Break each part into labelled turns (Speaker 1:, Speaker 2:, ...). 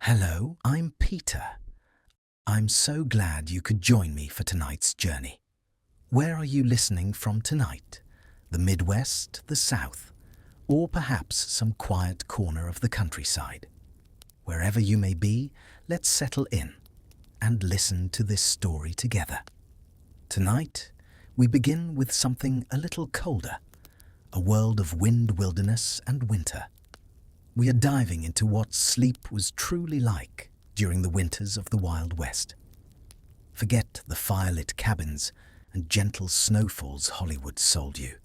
Speaker 1: Hello, I'm Peter. I'm so glad you could join me for tonight's journey. Where are you listening from tonight? The Midwest, the South, or perhaps some quiet corner of the countryside? Wherever you may be, let's settle in and listen to this story together. Tonight, we begin with something a little colder, a world of wind, wilderness, and winter. We are diving into what sleep was truly like during the winters of the Wild West. Forget the firelit cabins and gentle snowfalls Hollywood sold you.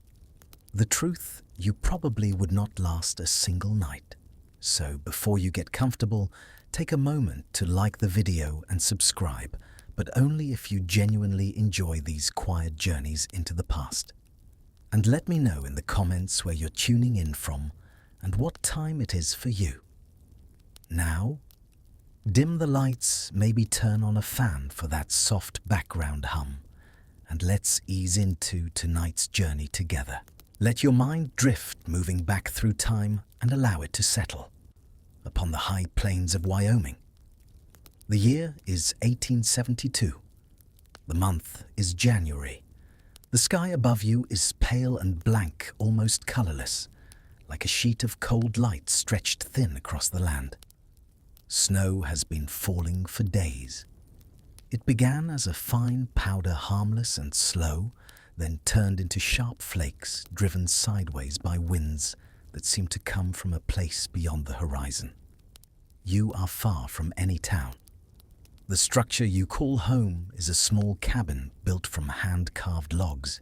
Speaker 1: The truth, you probably would not last a single night. So before you get comfortable, take a moment to like the video and subscribe, but only if you genuinely enjoy these quiet journeys into the past. And let me know in the comments where you're tuning in from and what time it is for you. Now, dim the lights, maybe turn on a fan for that soft background hum, and let's ease into tonight's journey together. Let your mind drift, moving back through time, and allow it to settle upon the high plains of Wyoming. The year is 1872. The month is January. The sky above you is pale and blank, almost colorless, like a sheet of cold light stretched thin across the land. Snow has been falling for days. It began as a fine powder, harmless and slow, then turned into sharp flakes driven sideways by winds that seem to come from a place beyond the horizon. You are far from any town. The structure you call home is a small cabin built from hand-carved logs,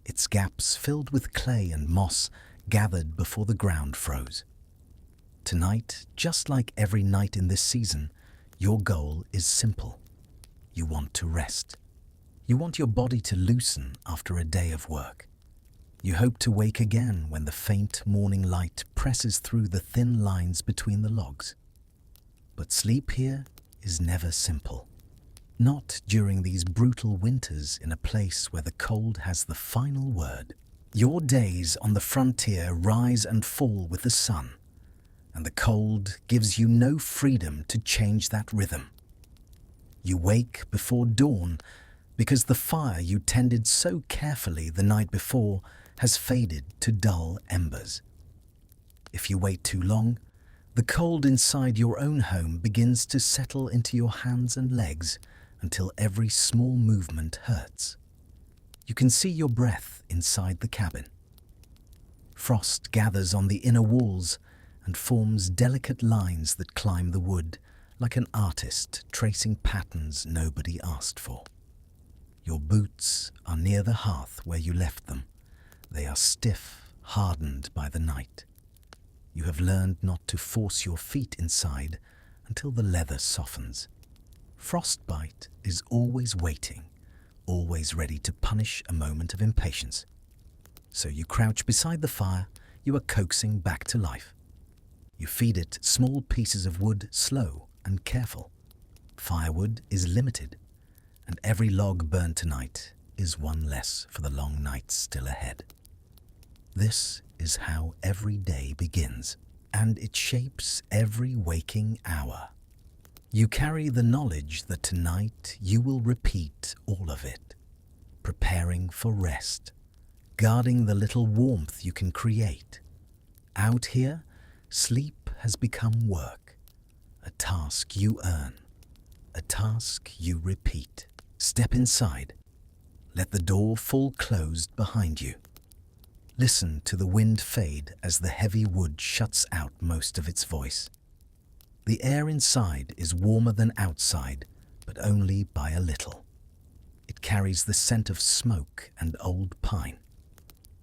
Speaker 1: its gaps filled with clay and moss gathered before the ground froze. Tonight, just like every night in this season, your goal is simple. You want to rest. You want your body to loosen after a day of work. You hope to wake again when the faint morning light presses through the thin lines between the logs. But sleep here is never simple. Not during these brutal winters in a place where the cold has the final word. Your days on the frontier rise and fall with the sun, and the cold gives you no freedom to change that rhythm. You wake before dawn because the fire you tended so carefully the night before has faded to dull embers. If you wait too long, the cold inside your own home begins to settle into your hands and legs until every small movement hurts. You can see your breath inside the cabin. Frost gathers on the inner walls and forms delicate lines that climb the wood like an artist tracing patterns nobody asked for. Your boots are near the hearth where you left them. They are stiff, hardened by the night. You have learned not to force your feet inside until the leather softens. Frostbite is always waiting, always ready to punish a moment of impatience. So you crouch beside the fire you are coaxing back to life. You feed it small pieces of wood, slow and careful. Firewood is limited, and every log burned tonight is one less for the long nights still ahead. This is how every day begins, and it shapes every waking hour. You carry the knowledge that tonight you will repeat all of it, preparing for rest, guarding the little warmth you can create. Out here, sleep has become work, a task you earn, a task you repeat. Step inside. Let the door fall closed behind you. Listen to the wind fade as the heavy wood shuts out most of its voice. The air inside is warmer than outside, but only by a little. It carries the scent of smoke and old pine.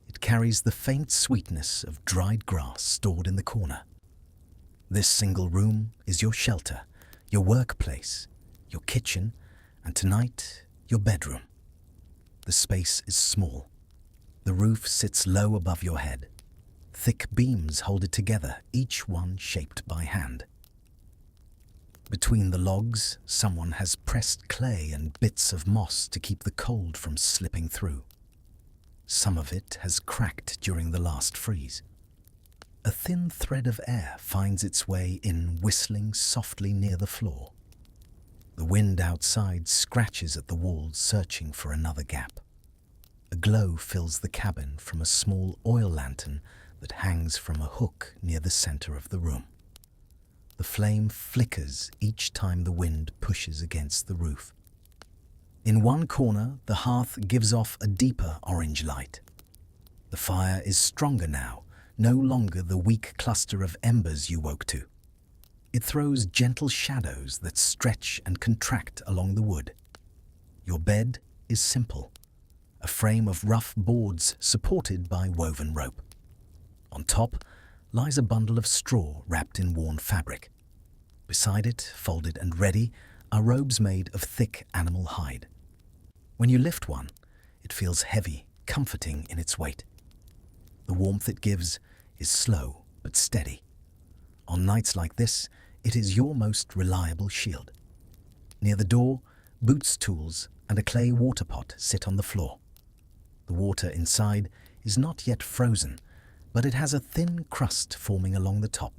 Speaker 1: It carries the faint sweetness of dried grass stored in the corner. This single room is your shelter, your workplace, your kitchen, and tonight, your bedroom. The space is small. The roof sits low above your head. Thick beams hold it together, each one shaped by hand. Between the logs, someone has pressed clay and bits of moss to keep the cold from slipping through. Some of it has cracked during the last freeze. A thin thread of air finds its way in, whistling softly near the floor. The wind outside scratches at the walls, searching for another gap. A glow fills the cabin from a small oil lantern that hangs from a hook near the center of the room. The flame flickers each time the wind pushes against the roof. In one corner, the hearth gives off a deeper orange light. The fire is stronger now, no longer the weak cluster of embers you woke to. It throws gentle shadows that stretch and contract along the wood. Your bed is simple, a frame of rough boards supported by woven rope. On top lies a bundle of straw wrapped in worn fabric. Beside it, folded and ready, are robes made of thick animal hide. When you lift one, it feels heavy, comforting in its weight. The warmth it gives is slow but steady. On nights like this, it is your most reliable shield. Near the door, boots, tools, and a clay water pot sit on the floor. The water inside is not yet frozen, but it has a thin crust forming along the top.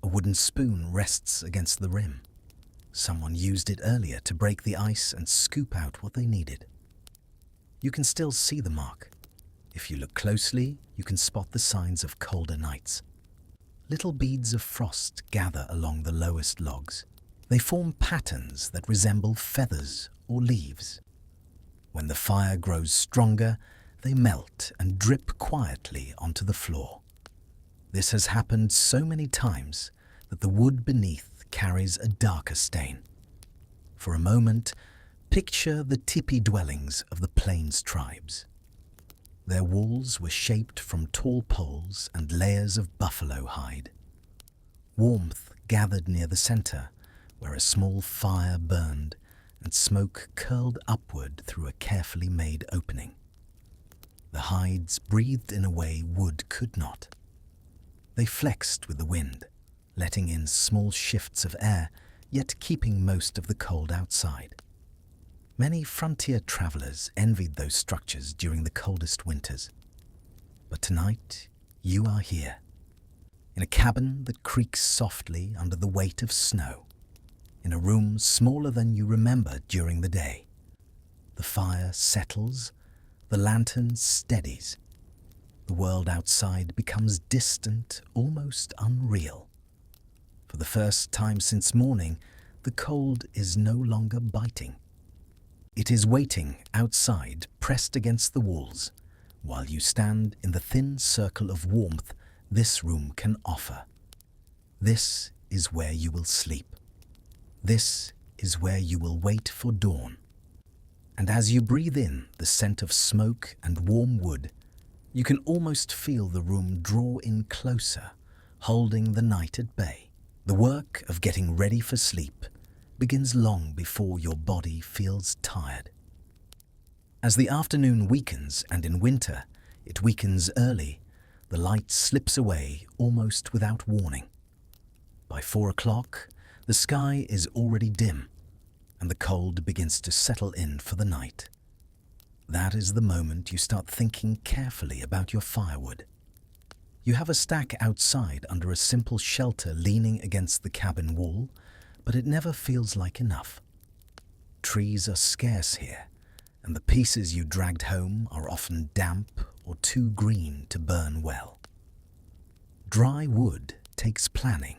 Speaker 1: A wooden spoon rests against the rim. Someone used it earlier to break the ice and scoop out what they needed. You can still see the mark. If you look closely, you can spot the signs of colder nights. Little beads of frost gather along the lowest logs. They form patterns that resemble feathers or leaves. When the fire grows stronger, they melt and drip quietly onto the floor. This has happened so many times that the wood beneath carries a darker stain. For a moment, picture the tipi dwellings of the plains tribes. Their walls were shaped from tall poles and layers of buffalo hide. Warmth gathered near the center, where a small fire burned and smoke curled upward through a carefully made opening. The hides breathed in a way wood could not. They flexed with the wind, letting in small shifts of air, yet keeping most of the cold outside. Many frontier travelers envied those structures during the coldest winters. But tonight, you are here, in a cabin that creaks softly under the weight of snow, in a room smaller than you remember during the day. The fire settles, the lantern steadies. The world outside becomes distant, almost unreal. For the first time since morning, the cold is no longer biting. It is waiting outside, pressed against the walls, while you stand in the thin circle of warmth this room can offer. This is where you will sleep. This is where you will wait for dawn. And as you breathe in the scent of smoke and warm wood, you can almost feel the room draw in closer, holding the night at bay. The work of getting ready for sleep begins long before your body feels tired. As the afternoon weakens, and in winter it weakens early, the light slips away almost without warning. By 4 o'clock, the sky is already dim, and the cold begins to settle in for the night. That is the moment you start thinking carefully about your firewood. You have a stack outside under a simple shelter leaning against the cabin wall, but it never feels like enough. Trees are scarce here, and the pieces you dragged home are often damp or too green to burn well. Dry wood takes planning.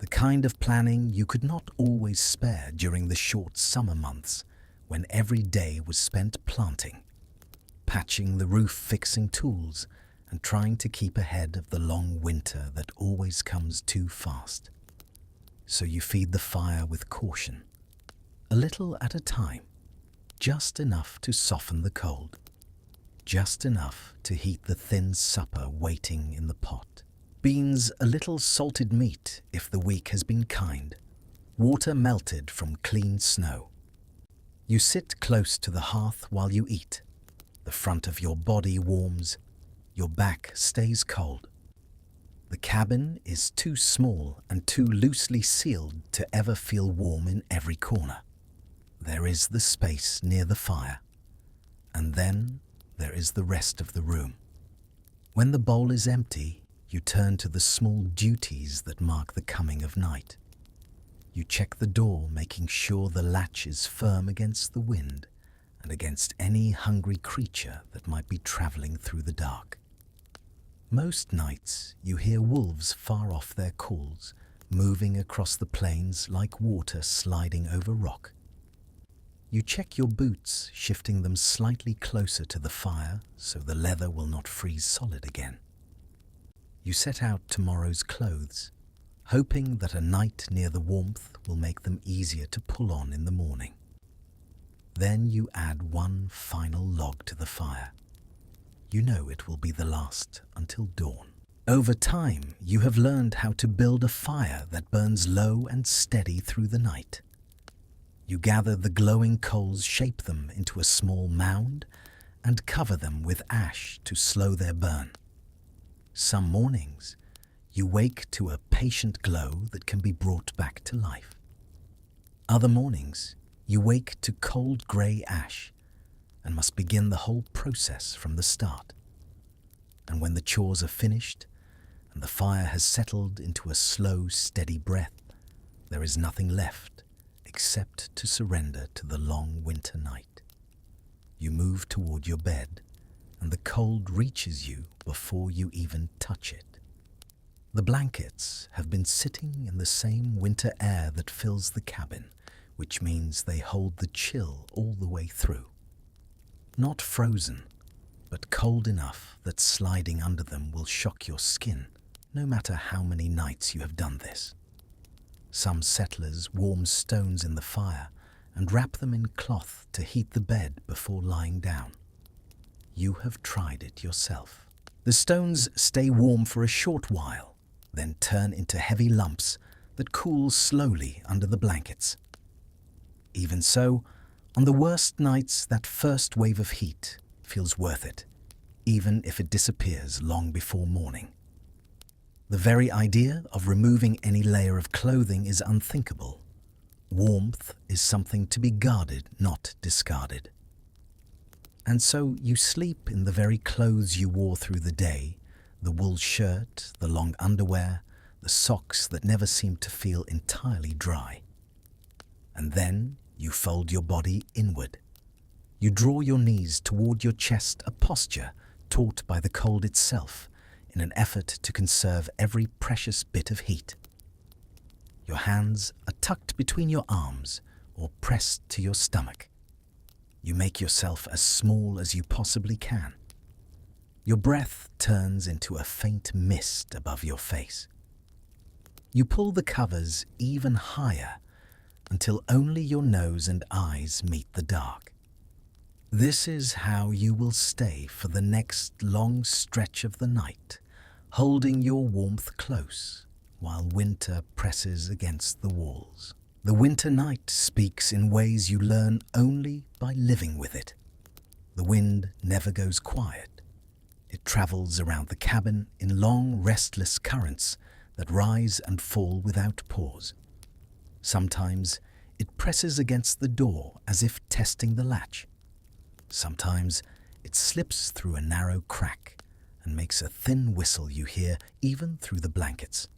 Speaker 1: The kind of planning you could not always spare during the short summer months when every day was spent planting, patching the roof, fixing tools, and trying to keep ahead of the long winter that always comes too fast. So you feed the fire with caution, a little at a time, just enough to soften the cold, just enough to heat the thin supper waiting in the pot. Beans, a little salted meat if the week has been kind, water melted from clean snow. You sit close to the hearth while you eat. The front of your body warms, your back stays cold. The cabin is too small and too loosely sealed to ever feel warm in every corner. There is the space near the fire, and then there is the rest of the room. When the bowl is empty, you turn to the small duties that mark the coming of night. You check the door, making sure the latch is firm against the wind and against any hungry creature that might be traveling through the dark. Most nights you hear wolves far off their calls, moving across the plains like water sliding over rock. You check your boots, shifting them slightly closer to the fire so the leather will not freeze solid again. You set out tomorrow's clothes, hoping that a night near the warmth will make them easier to pull on in the morning. Then you add one final log to the fire. You know it will be the last until dawn. Over time, you have learned how to build a fire that burns low and steady through the night. You gather the glowing coals, shape them into a small mound, and cover them with ash to slow their burn. Some mornings, you wake to a patient glow that can be brought back to life. Other mornings, you wake to cold grey ash and must begin the whole process from the start. And when the chores are finished and the fire has settled into a slow, steady breath, there is nothing left except to surrender to the long winter night. You move toward your bed, and the cold reaches you before you even touch it. The blankets have been sitting in the same winter air that fills the cabin, which means they hold the chill all the way through. Not frozen, but cold enough that sliding under them will shock your skin, no matter how many nights you have done this. Some settlers warm stones in the fire and wrap them in cloth to heat the bed before lying down. You have tried it yourself. The stones stay warm for a short while, then turn into heavy lumps that cool slowly under the blankets. Even so, on the worst nights, that first wave of heat feels worth it, even if it disappears long before morning. The very idea of removing any layer of clothing is unthinkable. Warmth is something to be guarded, not discarded. And so you sleep in the very clothes you wore through the day, the wool shirt, the long underwear, the socks that never seem to feel entirely dry. And then you fold your body inward. You draw your knees toward your chest, a posture taught by the cold itself, in an effort to conserve every precious bit of heat. Your hands are tucked between your arms or pressed to your stomach. You make yourself as small as you possibly can. Your breath turns into a faint mist above your face. You pull the covers even higher until only your nose and eyes meet the dark. This is how you will stay for the next long stretch of the night, holding your warmth close while winter presses against the walls. The winter night speaks in ways you learn only by living with it. The wind never goes quiet. It travels around the cabin in long, restless currents that rise and fall without pause. Sometimes it presses against the door as if testing the latch. Sometimes it slips through a narrow crack and makes a thin whistle you hear even through the blankets.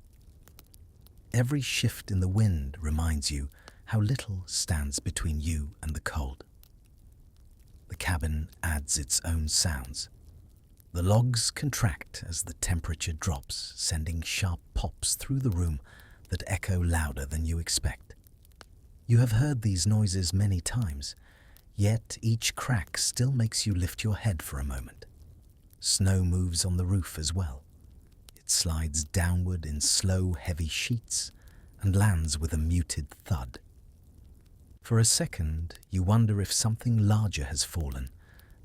Speaker 1: Every shift in the wind reminds you how little stands between you and the cold. The cabin adds its own sounds. The logs contract as the temperature drops, sending sharp pops through the room that echo louder than you expect. You have heard these noises many times, yet each crack still makes you lift your head for a moment. Snow moves on the roof as well. It slides downward in slow, heavy sheets and lands with a muted thud. For a second, you wonder if something larger has fallen,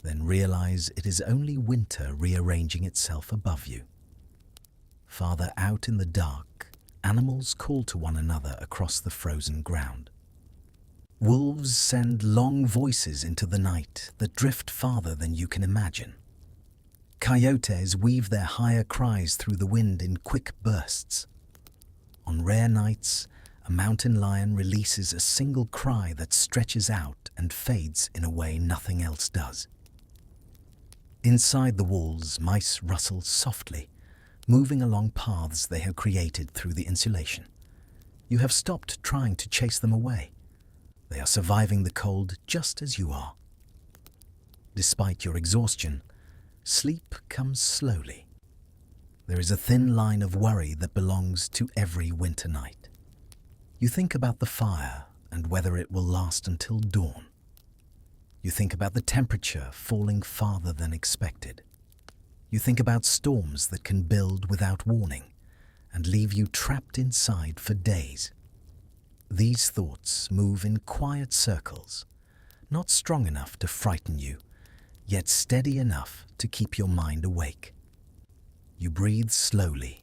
Speaker 1: then realize it is only winter rearranging itself above you. Farther out in the dark, animals call to one another across the frozen ground. Wolves send long voices into the night that drift farther than you can imagine. Coyotes weave their higher cries through the wind in quick bursts. On rare nights, a mountain lion releases a single cry that stretches out and fades in a way nothing else does. Inside the walls, mice rustle softly, moving along paths they have created through the insulation. You have stopped trying to chase them away. They are surviving the cold just as you are. Despite your exhaustion, sleep comes slowly. There is a thin line of worry that belongs to every winter night. You think about the fire and whether it will last until dawn. You think about the temperature falling farther than expected. You think about storms that can build without warning and leave you trapped inside for days. These thoughts move in quiet circles, not strong enough to frighten you, yet steady enough to keep your mind awake. You breathe slowly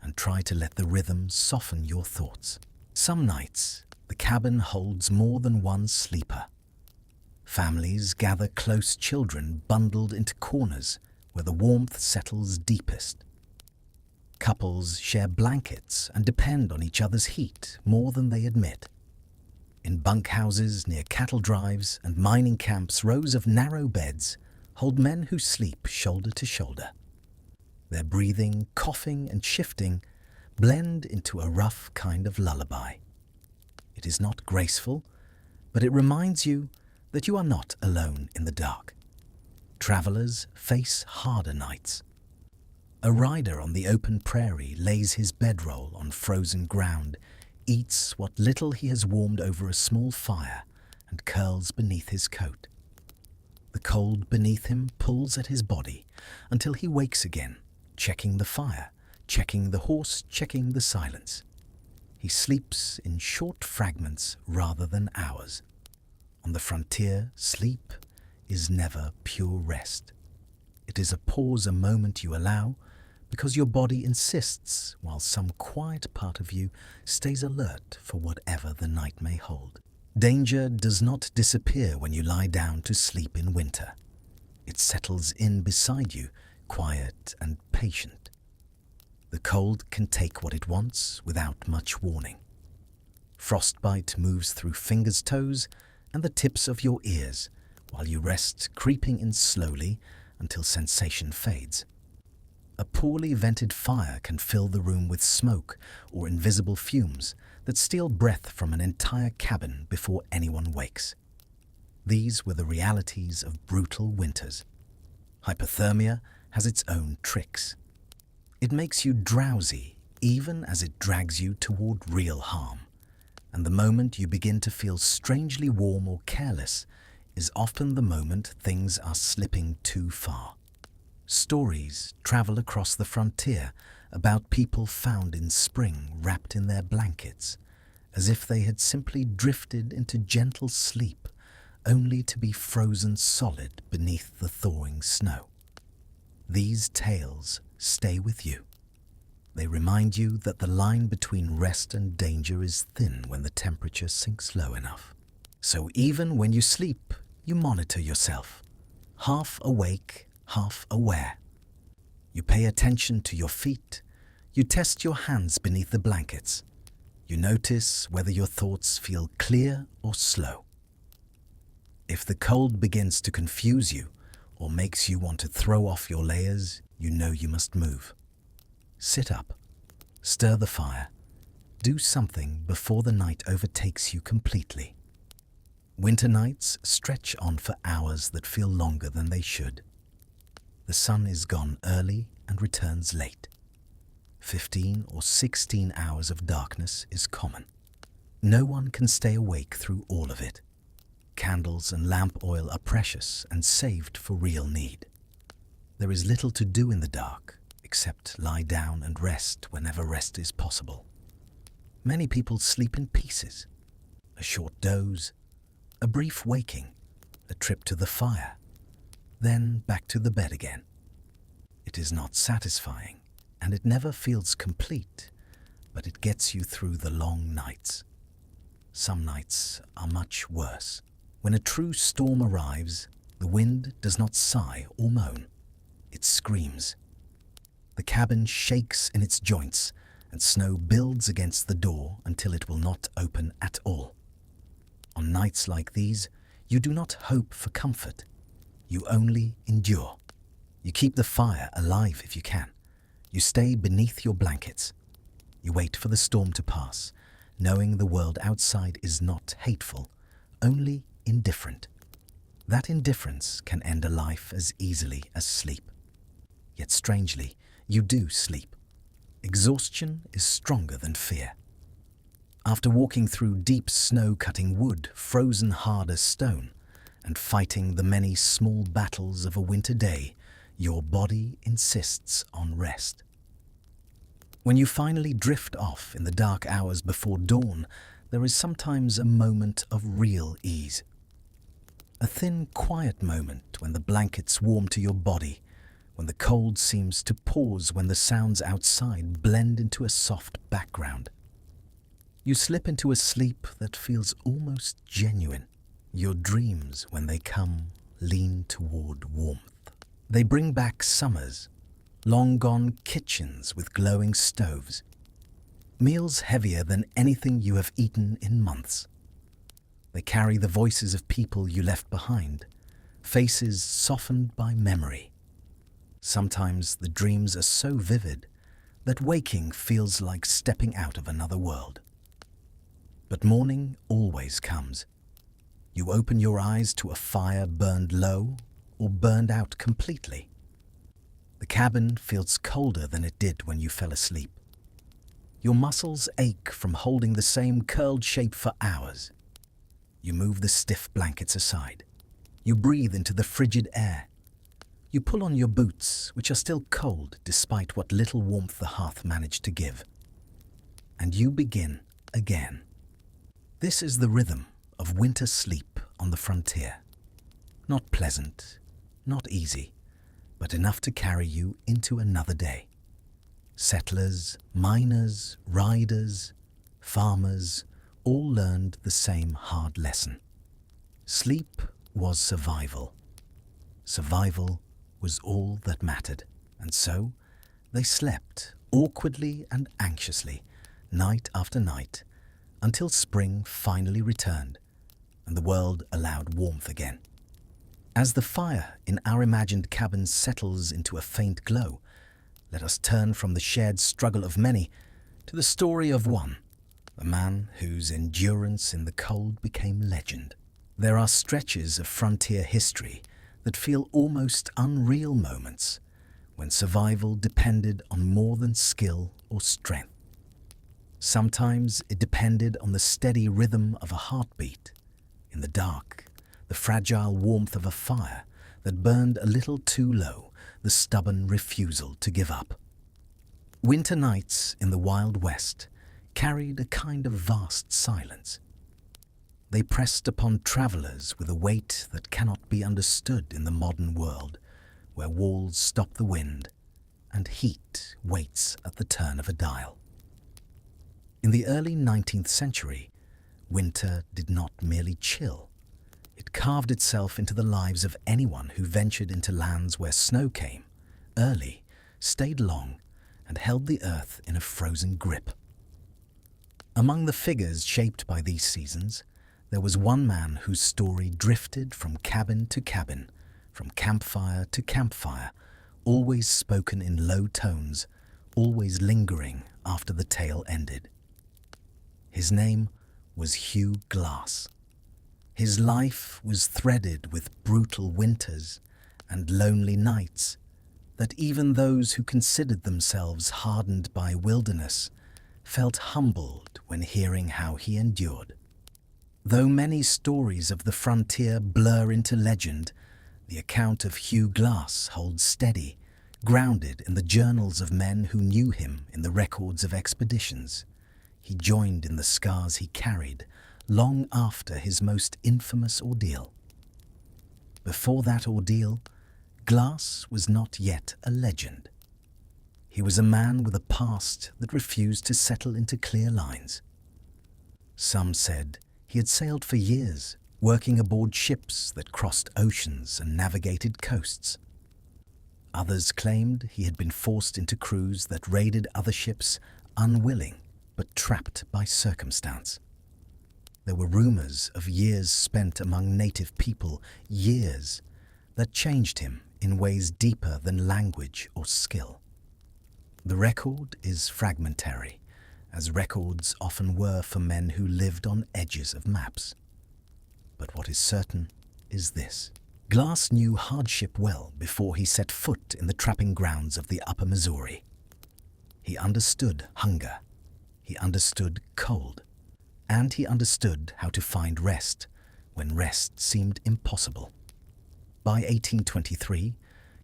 Speaker 1: and try to let the rhythm soften your thoughts. Some nights, the cabin holds more than one sleeper. Families gather close children bundled into corners where the warmth settles deepest. Couples share blankets and depend on each other's heat more than they admit. In bunkhouses near cattle drives and mining camps, rows of narrow beds hold men who sleep shoulder to shoulder. Their breathing, coughing, and shifting blend into a rough kind of lullaby. It is not graceful, but it reminds you that you are not alone in the dark. Travelers face harder nights. A rider on the open prairie lays his bedroll on frozen ground, eats what little he has warmed over a small fire, and curls beneath his coat. The cold beneath him pulls at his body until he wakes again, checking the fire, checking the horse, checking the silence. He sleeps in short fragments rather than hours. On the frontier, sleep is never pure rest. It is a pause, a moment you allow, because your body insists while some quiet part of you stays alert for whatever the night may hold. Danger does not disappear when you lie down to sleep in winter. It settles in beside you, quiet and patient. The cold can take what it wants without much warning. Frostbite moves through fingers, toes, and the tips of your ears, while you rest, creeping in slowly until sensation fades. A poorly vented fire can fill the room with smoke or invisible fumes that steal breath from an entire cabin before anyone wakes. These were the realities of brutal winters. Hypothermia has its own tricks. It makes you drowsy even as it drags you toward real harm. And the moment you begin to feel strangely warm or careless is often the moment things are slipping too far. Stories travel across the frontier about people found in spring wrapped in their blankets, as if they had simply drifted into gentle sleep, only to be frozen solid beneath the thawing snow. These tales stay with you. They remind you that the line between rest and danger is thin when the temperature sinks low enough. So even when you sleep, you monitor yourself, half awake, half aware. You pay attention to your feet. You test your hands beneath the blankets. You notice whether your thoughts feel clear or slow. If the cold begins to confuse you or makes you want to throw off your layers, you know you must move. Sit up, stir the fire, do something before the night overtakes you completely. Winter nights stretch on for hours that feel longer than they should. The sun is gone early and returns late. 15 or 16 hours of darkness is common. No one can stay awake through all of it. Candles and lamp oil are precious and saved for real need. There is little to do in the dark, except lie down and rest whenever rest is possible. Many people sleep in pieces. A short doze, a brief waking, a trip to the fire, then back to the bed again. It is not satisfying, and it never feels complete, but it gets you through the long nights. Some nights are much worse. When a true storm arrives, the wind does not sigh or moan. It screams. The cabin shakes in its joints, and snow builds against the door until it will not open at all. On nights like these, you do not hope for comfort. You only endure. You keep the fire alive if you can. You stay beneath your blankets. You wait for the storm to pass, knowing the world outside is not hateful, only indifferent. That indifference can end a life as easily as sleep. Yet strangely, you do sleep. Exhaustion is stronger than fear. After walking through deep snow-cutting wood, frozen hard as stone, and fighting the many small battles of a winter day, your body insists on rest. When you finally drift off in the dark hours before dawn, there is sometimes a moment of real ease. A thin, quiet moment when the blankets warm to your body, when the cold seems to pause, when the sounds outside blend into a soft background. You slip into a sleep that feels almost genuine. Your dreams, when they come, lean toward warmth. They bring back summers, long-gone kitchens with glowing stoves, meals heavier than anything you have eaten in months. They carry the voices of people you left behind, faces softened by memory. Sometimes the dreams are so vivid that waking feels like stepping out of another world. But morning always comes. You open your eyes to a fire burned low or burned out completely. The cabin feels colder than it did when you fell asleep. Your muscles ache from holding the same curled shape for hours. You move the stiff blankets aside. You breathe into the frigid air. You pull on your boots, which are still cold despite what little warmth the hearth managed to give. And you begin again. This is the rhythm of winter sleep on the frontier. Not pleasant, not easy, but enough to carry you into another day. Settlers, miners, riders, farmers all learned the same hard lesson. Sleep was survival. Survival was all that mattered, and so they slept awkwardly and anxiously, night after night, until spring finally returned and the world allowed warmth again. As the fire in our imagined cabin settles into a faint glow, let us turn from the shared struggle of many to the story of one, a man whose endurance in the cold became legend. There are stretches of frontier history that feel almost unreal moments when survival depended on more than skill or strength. Sometimes it depended on the steady rhythm of a heartbeat, in the dark, the fragile warmth of a fire that burned a little too low, the stubborn refusal to give up. Winter nights in the Wild West carried a kind of vast silence. They pressed upon travelers with a weight that cannot be understood in the modern world, where walls stop the wind and heat waits at the turn of a dial. In the early 19th century, winter did not merely chill. It carved itself into the lives of anyone who ventured into lands where snow came early, stayed long, and held the earth in a frozen grip. Among the figures shaped by these seasons, there was one man whose story drifted from cabin to cabin, from campfire to campfire, always spoken in low tones, always lingering after the tale ended. His name was Hugh Glass. His life was threaded with brutal winters and lonely nights that even those who considered themselves hardened by wilderness felt humbled when hearing how he endured. Though many stories of the frontier blur into legend, the account of Hugh Glass holds steady, grounded in the journals of men who knew him, in the records of expeditions he joined, in the scars he carried long after his most infamous ordeal. Before that ordeal, Glass was not yet a legend. He was a man with a past that refused to settle into clear lines. Some said he had sailed for years, working aboard ships that crossed oceans and navigated coasts. Others claimed he had been forced into crews that raided other ships, unwilling but trapped by circumstance. There were rumors of years spent among native people, years that changed him in ways deeper than language or skill. The record is fragmentary, as records often were for men who lived on edges of maps. But what is certain is this. Glass knew hardship well before he set foot in the trapping grounds of the Upper Missouri. He understood hunger, he understood cold, and he understood how to find rest when rest seemed impossible. By 1823,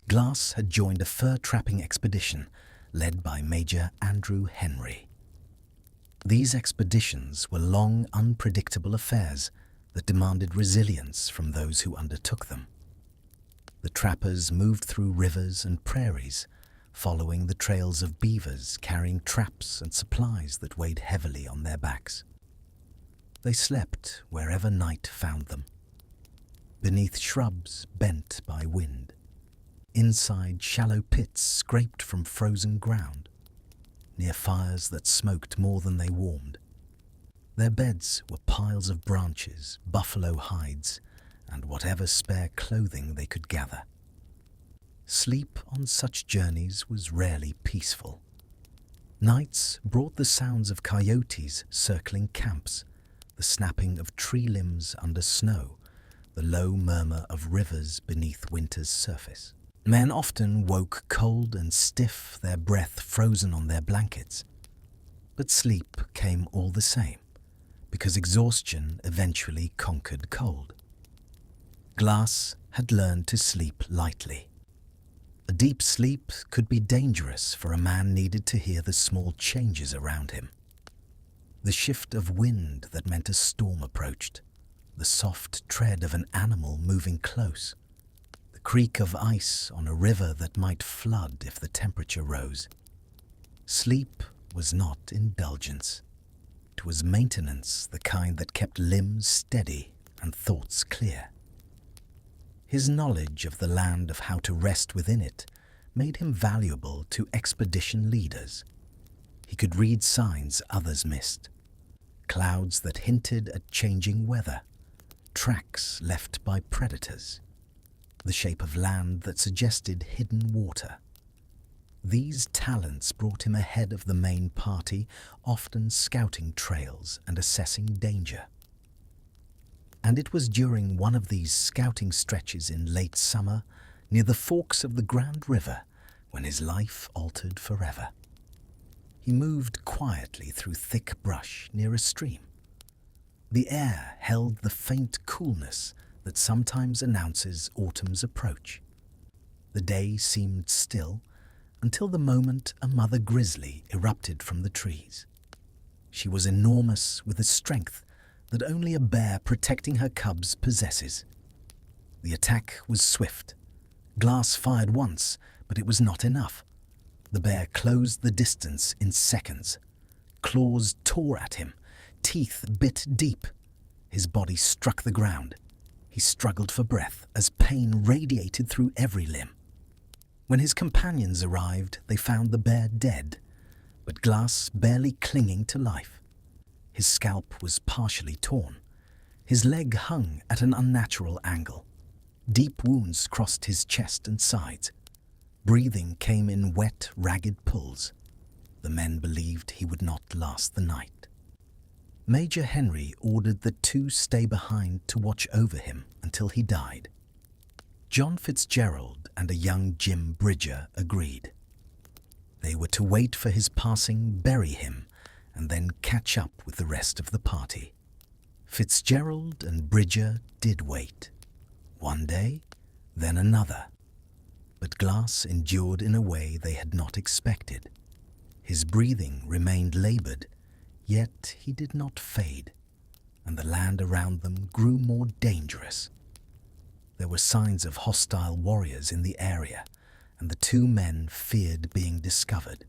Speaker 1: Glass had joined a fur-trapping expedition led by Major Andrew Henry. These expeditions were long, unpredictable affairs that demanded resilience from those who undertook them. The trappers moved through rivers and prairies, following the trails of beavers carrying traps and supplies that weighed heavily on their backs. They slept wherever night found them, beneath shrubs bent by wind, inside shallow pits scraped from frozen ground, near fires that smoked more than they warmed. Their beds were piles of branches, buffalo hides, and whatever spare clothing they could gather. Sleep on such journeys was rarely peaceful. Nights brought the sounds of coyotes circling camps, the snapping of tree limbs under snow, the low murmur of rivers beneath winter's surface. Men often woke cold and stiff, their breath frozen on their blankets. But sleep came all the same, because exhaustion eventually conquered cold. Glass had learned to sleep lightly. A deep sleep could be dangerous, for a man needed to hear the small changes around him. The shift of wind that meant a storm approached, the soft tread of an animal moving close, the creak of ice on a river that might flood if the temperature rose. Sleep was not indulgence. It was maintenance, the kind that kept limbs steady and thoughts clear. His knowledge of the land, of how to rest within it, made him valuable to expedition leaders. He could read signs others missed, clouds that hinted at changing weather, tracks left by predators, the shape of land that suggested hidden water. These talents brought him ahead of the main party, often scouting trails and assessing danger. And it was during one of these scouting stretches in late summer, near the forks of the Grand River, when his life altered forever. He moved quietly through thick brush near a stream. The air held the faint coolness that sometimes announces autumn's approach. The day seemed still until the moment a mother grizzly erupted from the trees. She was enormous, with a strength that only a bear protecting her cubs possesses. The attack was swift. Glass fired once, but it was not enough. The bear closed the distance in seconds. Claws tore at him, teeth bit deep. His body struck the ground. He struggled for breath as pain radiated through every limb. When his companions arrived, they found the bear dead, but Glass barely clinging to life. His scalp was partially torn. His leg hung at an unnatural angle. Deep wounds crossed his chest and sides. Breathing came in wet, ragged pulls. The men believed he would not last the night. Major Henry ordered the two stay behind to watch over him until he died. John Fitzgerald and a young Jim Bridger agreed. They were to wait for his passing, bury him, and then catch up with the rest of the party. Fitzgerald and Bridger did wait. One day, then another. But Glass endured in a way they had not expected. His breathing remained labored, yet he did not fade, and the land around them grew more dangerous. There were signs of hostile warriors in the area, and the two men feared being discovered.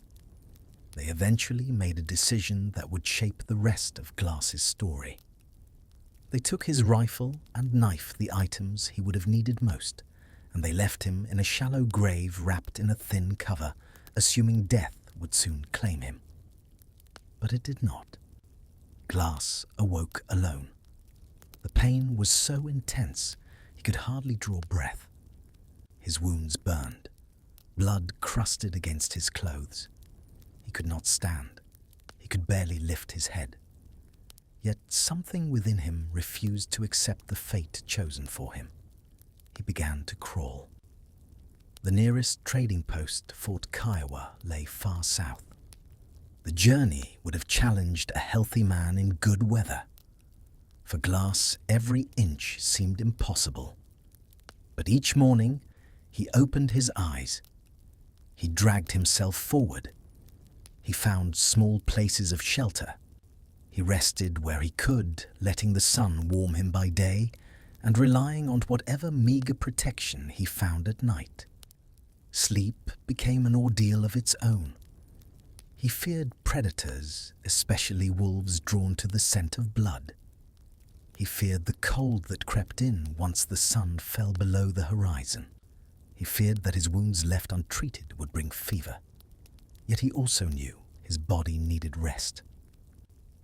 Speaker 1: They eventually made a decision that would shape the rest of Glass's story. They took his rifle and knife, the items he would have needed most, and they left him in a shallow grave wrapped in a thin cover, assuming death would soon claim him. But it did not. Glass awoke alone. The pain was so intense he could hardly draw breath. His wounds burned. Blood crusted against his clothes. He could not stand. He could barely lift his head. Yet something within him refused to accept the fate chosen for him. He began to crawl. The nearest trading post, Fort Kiowa, lay far south. The journey would have challenged a healthy man in good weather. For Glass, every inch seemed impossible. But each morning, he opened his eyes. He dragged himself forward. He found small places of shelter. He rested where he could, letting the sun warm him by day and relying on whatever meager protection he found at night. Sleep became an ordeal of its own. He feared predators, especially wolves drawn to the scent of blood. He feared the cold that crept in once the sun fell below the horizon. He feared that his wounds left untreated would bring fever. Yet he also knew his body needed rest.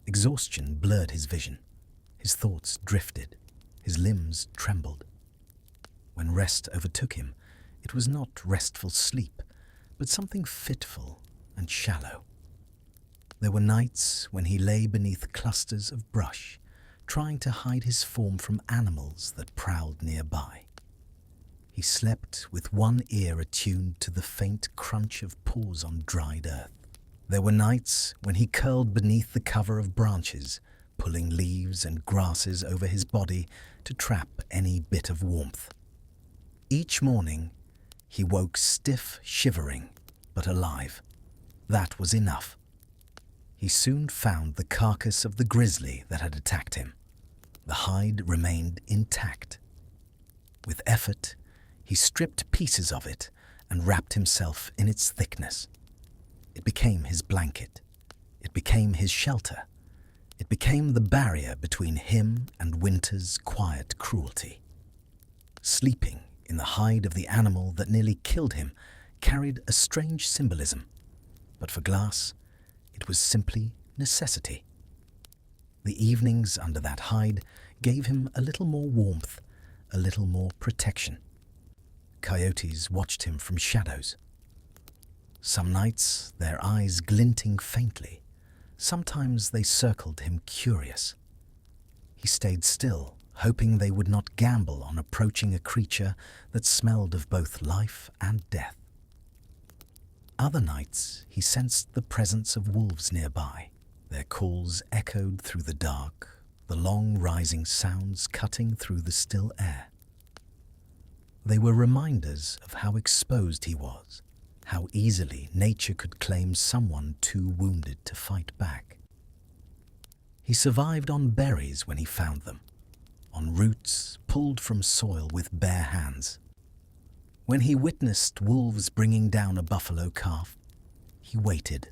Speaker 1: Exhaustion blurred his vision. His thoughts drifted. His limbs trembled. When rest overtook him, it was not restful sleep, but something fitful and shallow. There were nights when he lay beneath clusters of brush, trying to hide his form from animals that prowled nearby. He slept with one ear attuned to the faint crunch of paws on dried earth. There were nights when he curled beneath the cover of branches, pulling leaves and grasses over his body to trap any bit of warmth. Each morning, he woke stiff, shivering, but alive. That was enough. He soon found the carcass of the grizzly that had attacked him. The hide remained intact. With effort, he stripped pieces of it and wrapped himself in its thickness. It became his blanket. It became his shelter. It became the barrier between him and winter's quiet cruelty. Sleeping in the hide of the animal that nearly killed him carried a strange symbolism. But for Glass, it was simply necessity. The evenings under that hide gave him a little more warmth, a little more protection. Coyotes watched him from shadows. Some nights, their eyes glinting faintly. Sometimes they circled him curious. He stayed still, hoping they would not gamble on approaching a creature that smelled of both life and death. Other nights, he sensed the presence of wolves nearby. Their calls echoed through the dark, the long rising sounds cutting through the still air. They were reminders of how exposed he was, how easily nature could claim someone too wounded to fight back. He survived on berries when he found them, on roots pulled from soil with bare hands. When he witnessed wolves bringing down a buffalo calf, he waited.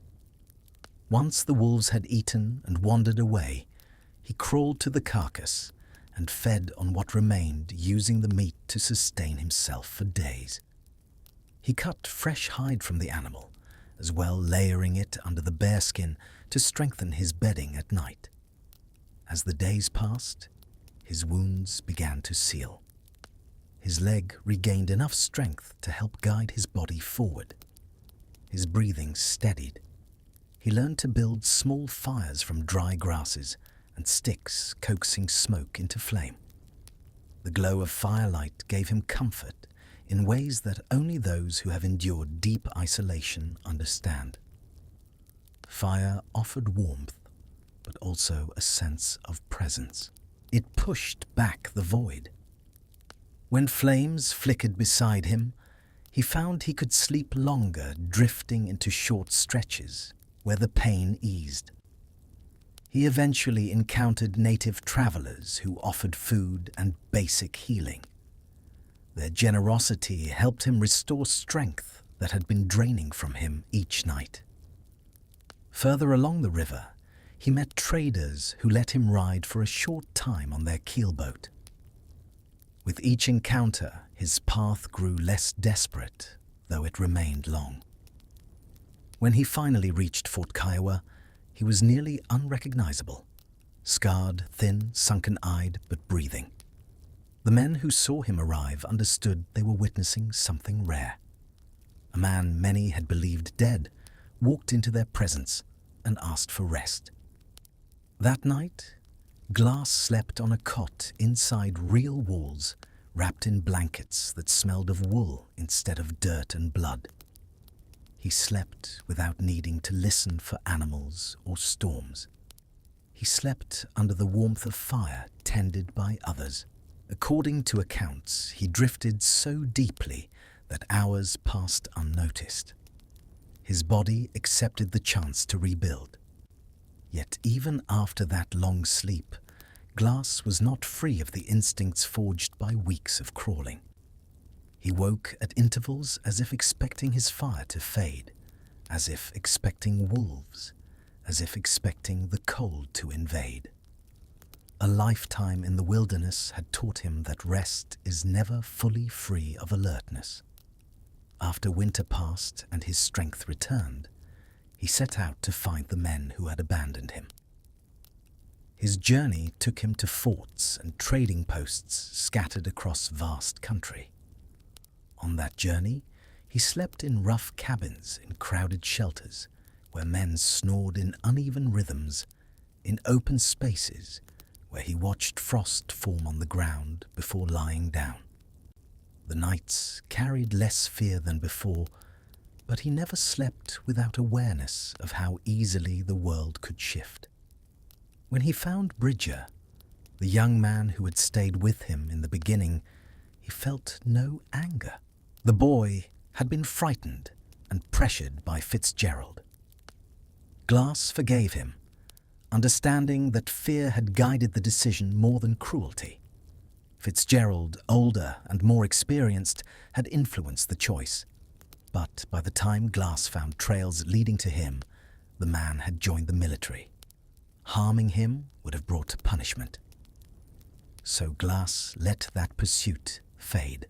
Speaker 1: Once the wolves had eaten and wandered away, he crawled to the carcass and fed on what remained, using the meat to sustain himself for days. He cut fresh hide from the animal, as well layering it under the bearskin to strengthen his bedding at night. As the days passed, his wounds began to seal. His leg regained enough strength to help guide his body forward. His breathing steadied. He learned to build small fires from dry grasses and sticks, coaxing smoke into flame. The glow of firelight gave him comfort in ways that only those who have endured deep isolation understand. Fire offered warmth, but also a sense of presence. It pushed back the void. When flames flickered beside him, he found he could sleep longer, drifting into short stretches where the pain eased. He eventually encountered native travelers who offered food and basic healing. Their generosity helped him restore strength that had been draining from him each night. Further along the river, he met traders who let him ride for a short time on their keelboat. With each encounter, his path grew less desperate, though it remained long. When he finally reached Fort Kiowa, he was nearly unrecognizable, scarred, thin, sunken-eyed, but breathing. The men who saw him arrive understood they were witnessing something rare. A man many had believed dead walked into their presence and asked for rest. That night, Glass slept on a cot inside real walls, wrapped in blankets that smelled of wool instead of dirt and blood. He slept without needing to listen for animals or storms. He slept under the warmth of fire tended by others. According to accounts, he drifted so deeply that hours passed unnoticed. His body accepted the chance to rebuild. Yet even after that long sleep, Glass was not free of the instincts forged by weeks of crawling. He woke at intervals as if expecting his fire to fade, as if expecting wolves, as if expecting the cold to invade. A lifetime in the wilderness had taught him that rest is never fully free of alertness. After winter passed and his strength returned, he set out to find the men who had abandoned him. His journey took him to forts and trading posts scattered across vast country. On that journey, he slept in rough cabins in crowded shelters where men snored in uneven rhythms, in open spaces where he watched frost form on the ground before lying down. The nights carried less fear than before, but he never slept without awareness of how easily the world could shift. When he found Bridger, the young man who had stayed with him in the beginning, he felt no anger. The boy had been frightened and pressured by Fitzgerald. Glass forgave him, understanding that fear had guided the decision more than cruelty. Fitzgerald, older and more experienced, had influenced the choice. But by the time Glass found trails leading to him, the man had joined the military. Harming him would have brought punishment. So Glass let that pursuit fade.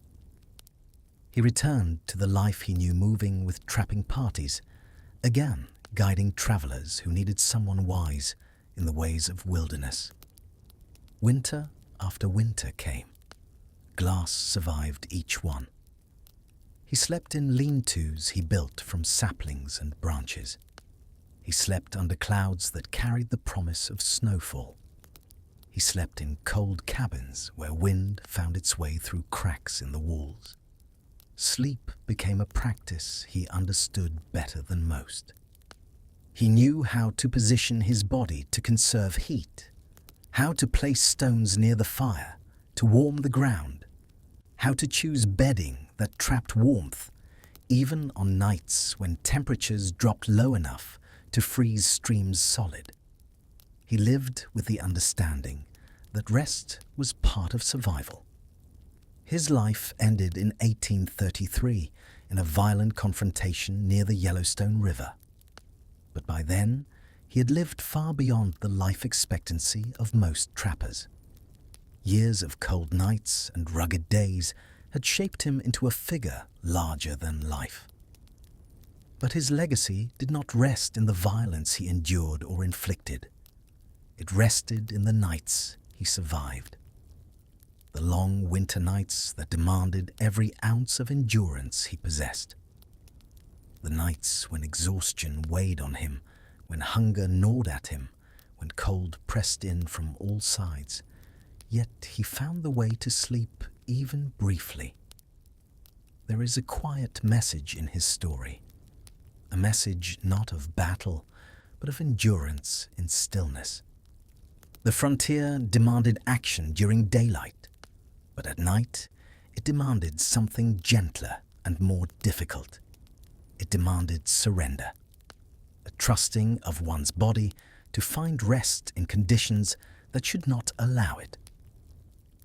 Speaker 1: He returned to the life he knew, moving with trapping parties, again guiding travelers who needed someone wise in the ways of wilderness. Winter after winter came. Glass survived each one. He slept in lean-tos he built from saplings and branches. He slept under clouds that carried the promise of snowfall. He slept in cold cabins where wind found its way through cracks in the walls. Sleep became a practice he understood better than most. He knew how to position his body to conserve heat, how to place stones near the fire to warm the ground, how to choose bedding that trapped warmth, even on nights when temperatures dropped low enough to freeze streams solid. He lived with the understanding that rest was part of survival. His life ended in 1833 in a violent confrontation near the Yellowstone River. But by then, he had lived far beyond the life expectancy of most trappers. Years of cold nights and rugged days had shaped him into a figure larger than life. But his legacy did not rest in the violence he endured or inflicted. It rested in the nights he survived. The long winter nights that demanded every ounce of endurance he possessed. The nights when exhaustion weighed on him, when hunger gnawed at him, when cold pressed in from all sides, yet he found the way to sleep even briefly. There is a quiet message in his story, a message not of battle, but of endurance in stillness. The frontier demanded action during daylight, but at night it demanded something gentler and more difficult. It demanded surrender, a trusting of one's body to find rest in conditions that should not allow it,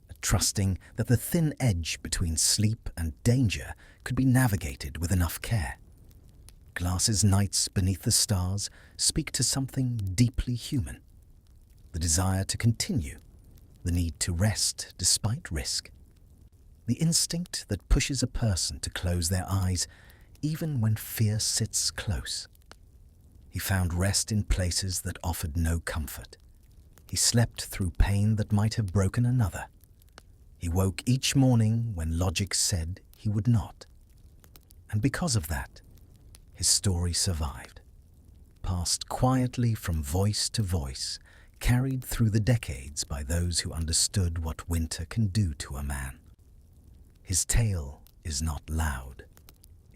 Speaker 1: a trusting that the thin edge between sleep and danger could be navigated with enough care. Glass's nights beneath the stars speak to something deeply human, the desire to continue, the need to rest despite risk, the instinct that pushes a person to close their eyes even when fear sits close. He found rest in places that offered no comfort. He slept through pain that might have broken another. He woke each morning when logic said he would not. And because of that, his story survived. passed quietly from voice to voice, carried through the decades by those who understood what winter can do to a man. His tale is not loud.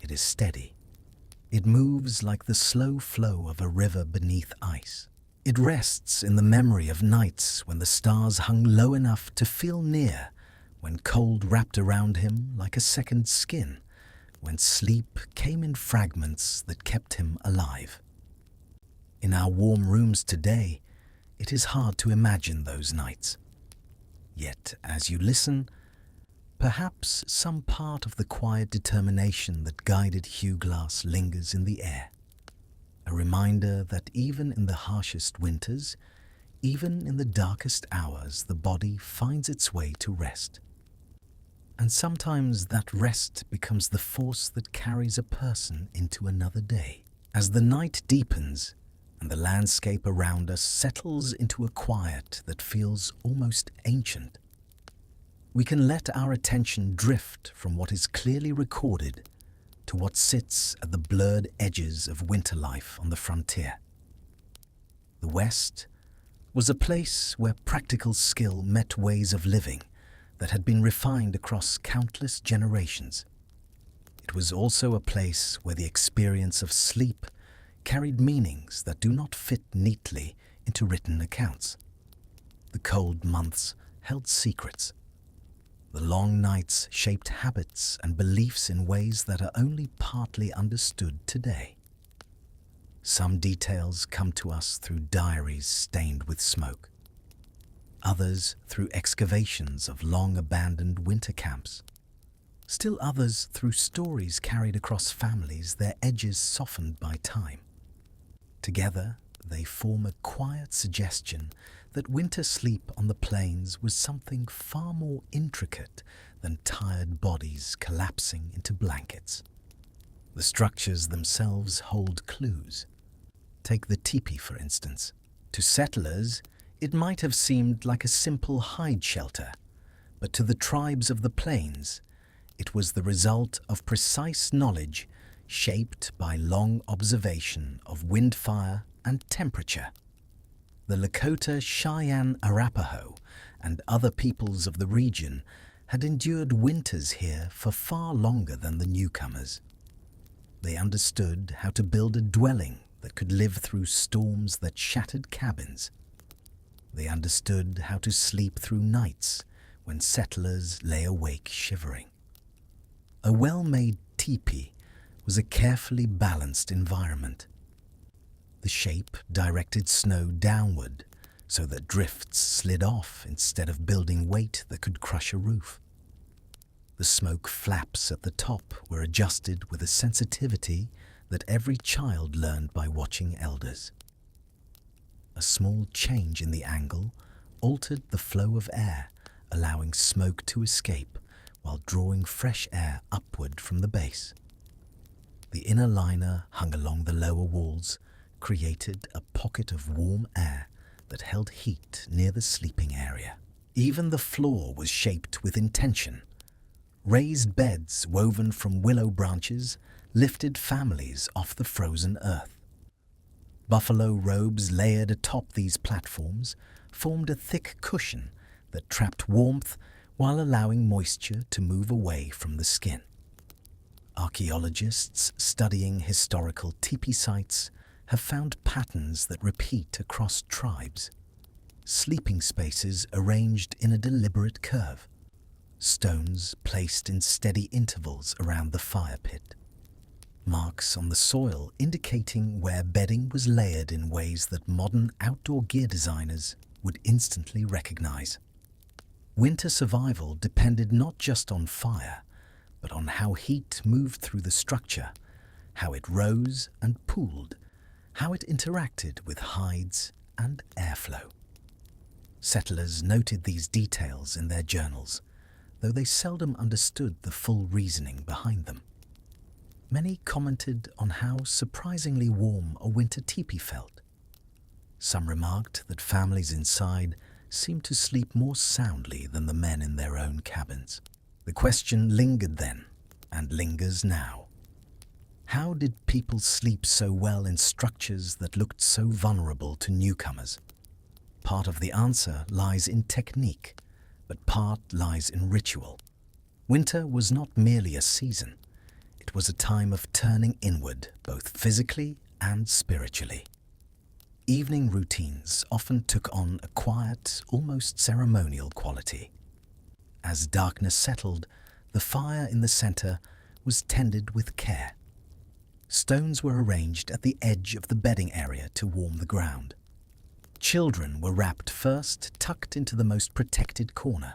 Speaker 1: It is steady. It moves like the slow flow of a river beneath ice. It rests in the memory of nights when the stars hung low enough to feel near, when cold wrapped around him like a second skin, when sleep came in fragments that kept him alive. In our warm rooms today, it is hard to imagine those nights. Yet, as you listen, perhaps some part of the quiet determination that guided Hugh Glass lingers in the air. A reminder that even in the harshest winters, even in the darkest hours, the body finds its way to rest. And sometimes that rest becomes the force that carries a person into another day. As the night deepens and the landscape around us settles into a quiet that feels almost ancient, we can let our attention drift from what is clearly recorded to what sits at the blurred edges of winter life on the frontier. The West was a place where practical skill met ways of living that had been refined across countless generations. It was also a place where the experience of sleep carried meanings that do not fit neatly into written accounts. The cold months held secrets. The long nights shaped habits and beliefs in ways that are only partly understood today. Some details come to us through diaries stained with smoke. Others through excavations of long-abandoned winter camps. Still others through stories carried across families, their edges softened by time. Together, they form a quiet suggestion that winter sleep on the plains was something far more intricate than tired bodies collapsing into blankets. The structures themselves hold clues. Take the teepee, for instance. To settlers, it might have seemed like a simple hide shelter, but to the tribes of the plains, it was the result of precise knowledge shaped by long observation of windfire and temperature. The Lakota, Cheyenne, Arapaho, and other peoples of the region had endured winters here for far longer than the newcomers. They understood how to build a dwelling that could live through storms that shattered cabins. They understood how to sleep through nights when settlers lay awake shivering. A well-made teepee was a carefully balanced environment. The shape directed snow downward so that drifts slid off instead of building weight that could crush a roof. The smoke flaps at the top were adjusted with a sensitivity that every child learned by watching elders. A small change in the angle altered the flow of air, allowing smoke to escape while drawing fresh air upward from the base. The inner liner hung along the lower walls, created a pocket of warm air that held heat near the sleeping area. Even the floor was shaped with intention. Raised beds woven from willow branches lifted families off the frozen earth. Buffalo robes layered atop these platforms formed a thick cushion that trapped warmth while allowing moisture to move away from the skin. Archaeologists studying historical teepee sites have found patterns that repeat across tribes. Sleeping spaces arranged in a deliberate curve. Stones placed in steady intervals around the fire pit. Marks on the soil indicating where bedding was layered in ways that modern outdoor gear designers would instantly recognize. Winter survival depended not just on fire, but on how heat moved through the structure, how it rose and pooled, how it interacted with hides and airflow. Settlers noted these details in their journals, though they seldom understood the full reasoning behind them. Many commented on how surprisingly warm a winter teepee felt. Some remarked that families inside seemed to sleep more soundly than the men in their own cabins. The question lingered then, and lingers now. How did people sleep so well in structures that looked so vulnerable to newcomers? Part of the answer lies in technique, but part lies in ritual. Winter was not merely a season. It was a time of turning inward, both physically and spiritually. Evening routines often took on a quiet, almost ceremonial quality. As darkness settled, the fire in the center was tended with care. Stones were arranged at the edge of the bedding area to warm the ground. Children were wrapped first, tucked into the most protected corner.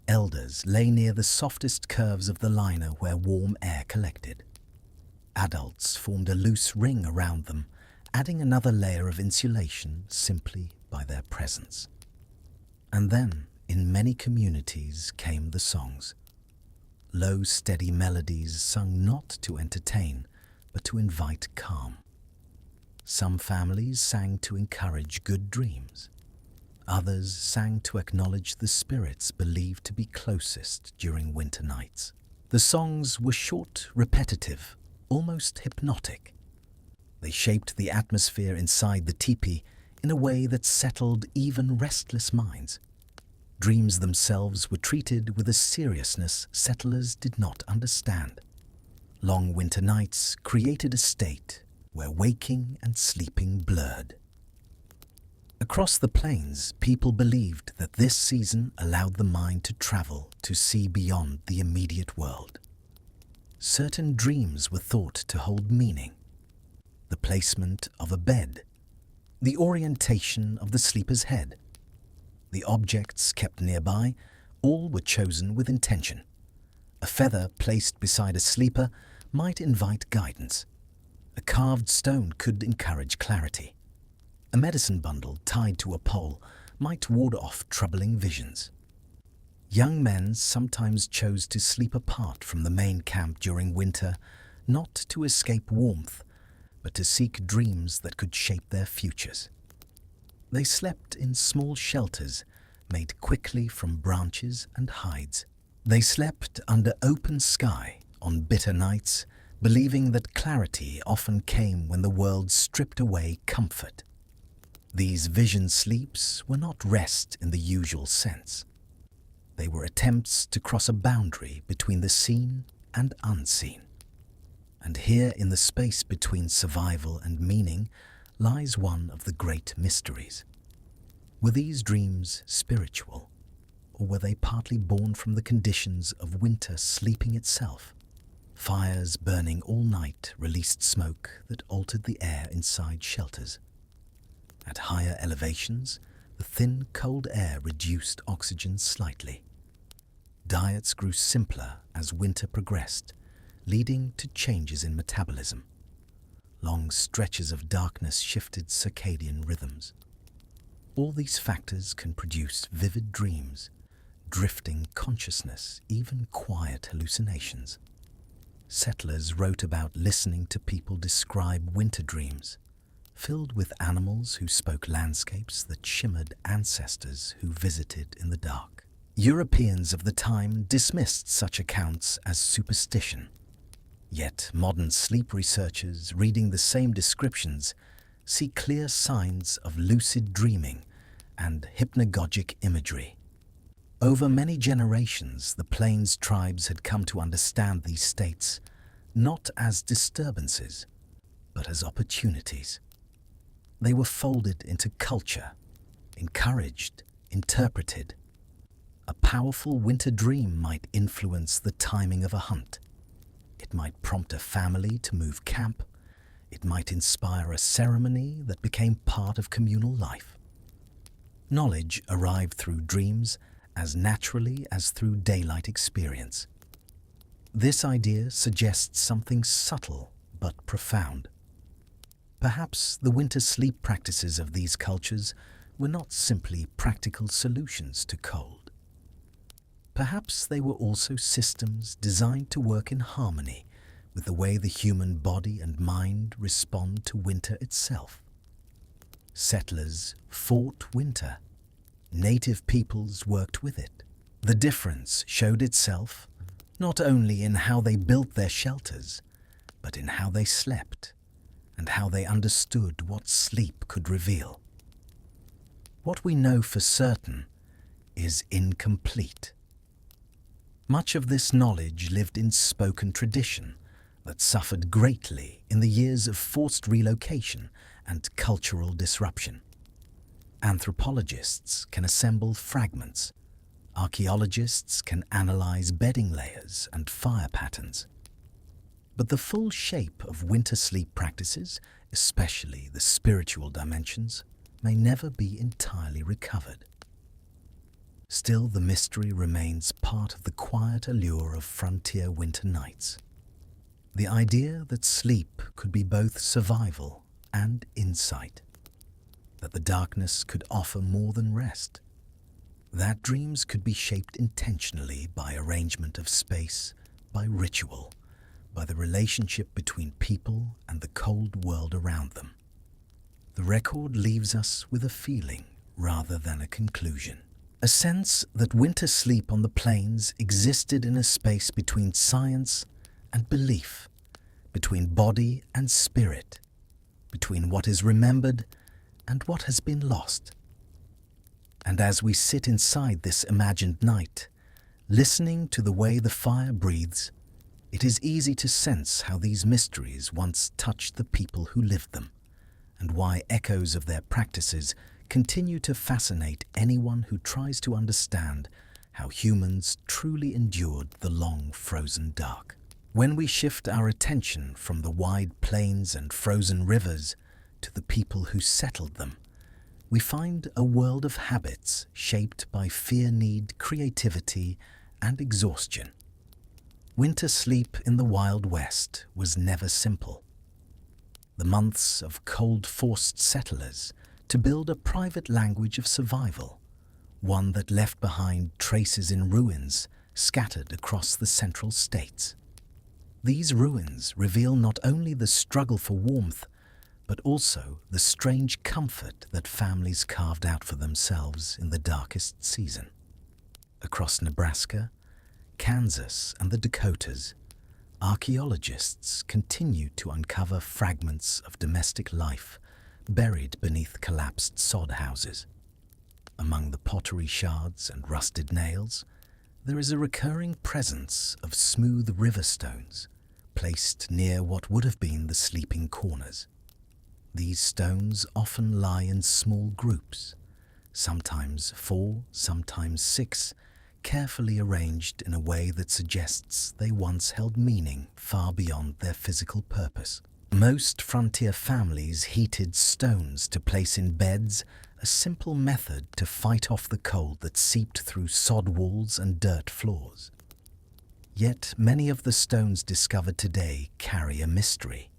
Speaker 1: Elders lay near the softest curves of the liner where warm air collected. Adults formed a loose ring around them, adding another layer of insulation simply by their presence. And then, in many communities, came the songs. Low, steady melodies sung not to entertain, but to invite calm. Some families sang to encourage good dreams. Others sang to acknowledge the spirits believed to be closest during winter nights. The songs were short, repetitive, almost hypnotic. They shaped the atmosphere inside the teepee in a way that settled even restless minds. Dreams themselves were treated with a seriousness settlers did not understand. Long winter nights created a state where waking and sleeping blurred. Across the plains, people believed that this season allowed the mind to travel to see beyond the immediate world. Certain dreams were thought to hold meaning. The placement of a bed, the orientation of the sleeper's head, the objects kept nearby, all were chosen with intention. A feather placed beside a sleeper might invite guidance. A carved stone could encourage clarity. A medicine bundle tied to a pole might ward off troubling visions. Young men sometimes chose to sleep apart from the main camp during winter, not to escape warmth, but to seek dreams that could shape their futures. They slept in small shelters made quickly from branches and hides. They slept under open sky on bitter nights, believing that clarity often came when the world stripped away comfort. These vision sleeps were not rest in the usual sense. They were attempts to cross a boundary between the seen and unseen. And here in the space between survival and meaning lies one of the great mysteries. Were these dreams spiritual, or were they partly born from the conditions of winter sleeping itself? Fires burning all night released smoke that altered the air inside shelters. At higher elevations, the thin, cold air reduced oxygen slightly. Diets grew simpler as winter progressed, leading to changes in metabolism. Long stretches of darkness shifted circadian rhythms. All these factors can produce vivid dreams, drifting consciousness, even quiet hallucinations. Settlers wrote about listening to people describe winter dreams, filled with animals who spoke landscapes that shimmered ancestors who visited in the dark. Europeans of the time dismissed such accounts as superstition. Yet modern sleep researchers reading the same descriptions see clear signs of lucid dreaming and hypnagogic imagery. Over many generations, the Plains tribes had come to understand these states not as disturbances, but as opportunities. They were folded into culture, encouraged, interpreted. A powerful winter dream might influence the timing of a hunt. It might prompt a family to move camp. It might inspire a ceremony that became part of communal life. Knowledge arrived through dreams as naturally as through daylight experience. This idea suggests something subtle but profound. Perhaps the winter sleep practices of these cultures were not simply practical solutions to cold. Perhaps they were also systems designed to work in harmony with the way the human body and mind respond to winter itself. Settlers fought winter. Native peoples worked with it. The difference showed itself not only in how they built their shelters, but in how they slept and how they understood what sleep could reveal. What we know for certain is incomplete. Much of this knowledge lived in spoken tradition that suffered greatly in the years of forced relocation and cultural disruption. Anthropologists can assemble fragments. Archaeologists can analyze bedding layers and fire patterns. But the full shape of winter sleep practices, especially the spiritual dimensions, may never be entirely recovered. Still, the mystery remains part of the quiet allure of frontier winter nights. The idea that sleep could be both survival and insight, that the darkness could offer more than rest, that dreams could be shaped intentionally by arrangement of space, by ritual, by the relationship between people and the cold world around them. The record leaves us with a feeling rather than a conclusion. A sense that winter sleep on the plains existed in a space between science and belief, between body and spirit, between what is remembered and what has been lost. And as we sit inside this imagined night, listening to the way the fire breathes, it is easy to sense how these mysteries once touched the people who lived them, and why echoes of their practices continue to fascinate anyone who tries to understand how humans truly endured the long frozen dark. When we shift our attention from the wide plains and frozen rivers to the people who settled them, we find a world of habits shaped by fear, need, creativity, and exhaustion. Winter sleep in the Wild West was never simple. The months of cold forced settlers to build a private language of survival, one that left behind traces in ruins scattered across the central states. These ruins reveal not only the struggle for warmth, but also the strange comfort that families carved out for themselves in the darkest season. Across Nebraska, Kansas, and the Dakotas, archaeologists continue to uncover fragments of domestic life buried beneath collapsed sod houses. Among the pottery shards and rusted nails, there is a recurring presence of smooth river stones placed near what would have been the sleeping corners. These stones often lie in small groups, sometimes 4, sometimes 6, carefully arranged in a way that suggests they once held meaning far beyond their physical purpose. Most frontier families heated stones to place in beds, a simple method to fight off the cold that seeped through sod walls and dirt floors. Yet many of the stones discovered today carry a mystery.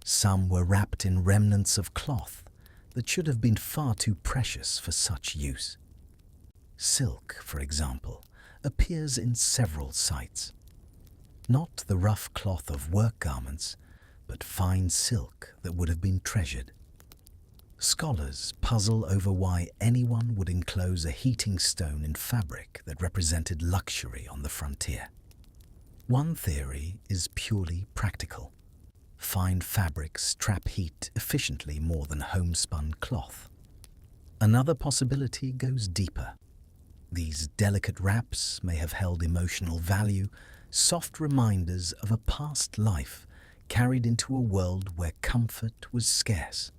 Speaker 1: Some were wrapped in remnants of cloth that should have been far too precious for such use. Silk, for example, appears in several sites. Not the rough cloth of work garments, but fine silk that would have been treasured. Scholars puzzle over why anyone would enclose a heating stone in fabric that represented luxury on the frontier. One theory is purely practical. Fine fabrics trap heat efficiently more than homespun cloth. Another possibility goes deeper. These delicate wraps may have held emotional value, soft reminders of a past life carried into a world where comfort was scarce.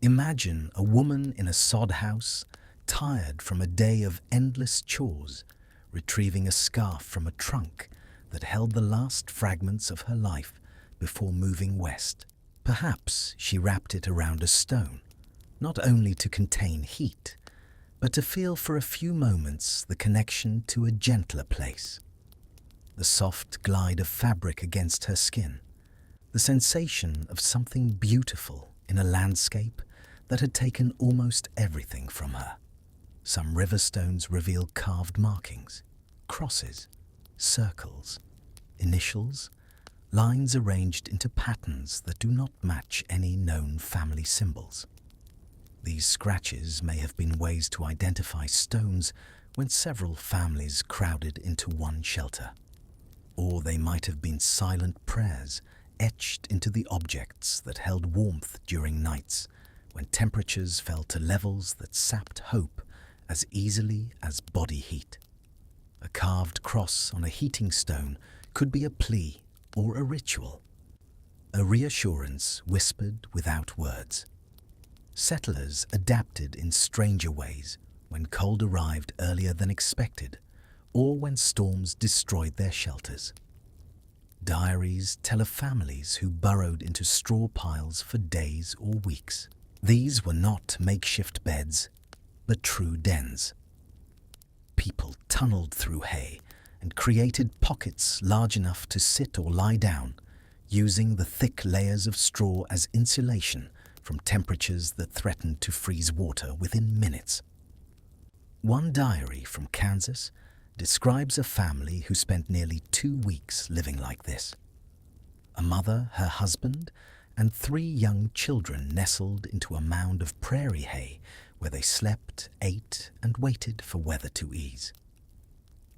Speaker 1: Imagine a woman in a sod house, tired from a day of endless chores, retrieving a scarf from a trunk that held the last fragments of her life before moving west. Perhaps she wrapped it around a stone, not only to contain heat, but to feel for a few moments the connection to a gentler place. The soft glide of fabric against her skin, the sensation of something beautiful in a landscape that had taken almost everything from her. Some river stones reveal carved markings, crosses, circles, initials, lines arranged into patterns that do not match any known family symbols. These scratches may have been ways to identify stones when several families crowded into one shelter. Or they might have been silent prayers etched into the objects that held warmth during nights when temperatures fell to levels that sapped hope as easily as body heat. A carved cross on a heating stone could be a plea or a ritual, a reassurance whispered without words. Settlers adapted in stranger ways when cold arrived earlier than expected or when storms destroyed their shelters. Diaries tell of families who burrowed into straw piles for days or weeks. These were not makeshift beds, but true dens. People tunneled through hay and created pockets large enough to sit or lie down, using the thick layers of straw as insulation from temperatures that threatened to freeze water within minutes. One diary from Kansas describes a family who spent nearly 2 weeks living like this. A mother, her husband, and 3 young children nestled into a mound of prairie hay where they slept, ate, and waited for weather to ease.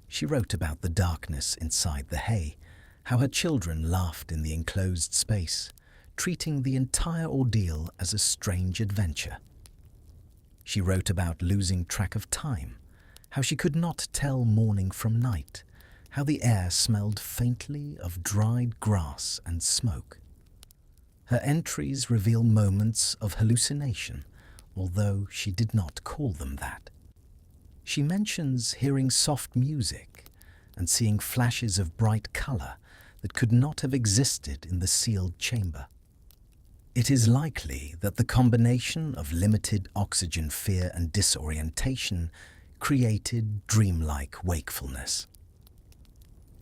Speaker 1: She wrote about the darkness inside the hay, how her children laughed in the enclosed space, treating the entire ordeal as a strange adventure. She wrote about losing track of time, how she could not tell morning from night, how the air smelled faintly of dried grass and smoke. Her entries reveal moments of hallucination, although she did not call them that. She mentions hearing soft music and seeing flashes of bright color that could not have existed in the sealed chamber. It is likely that the combination of limited oxygen fear and disorientation created dreamlike wakefulness.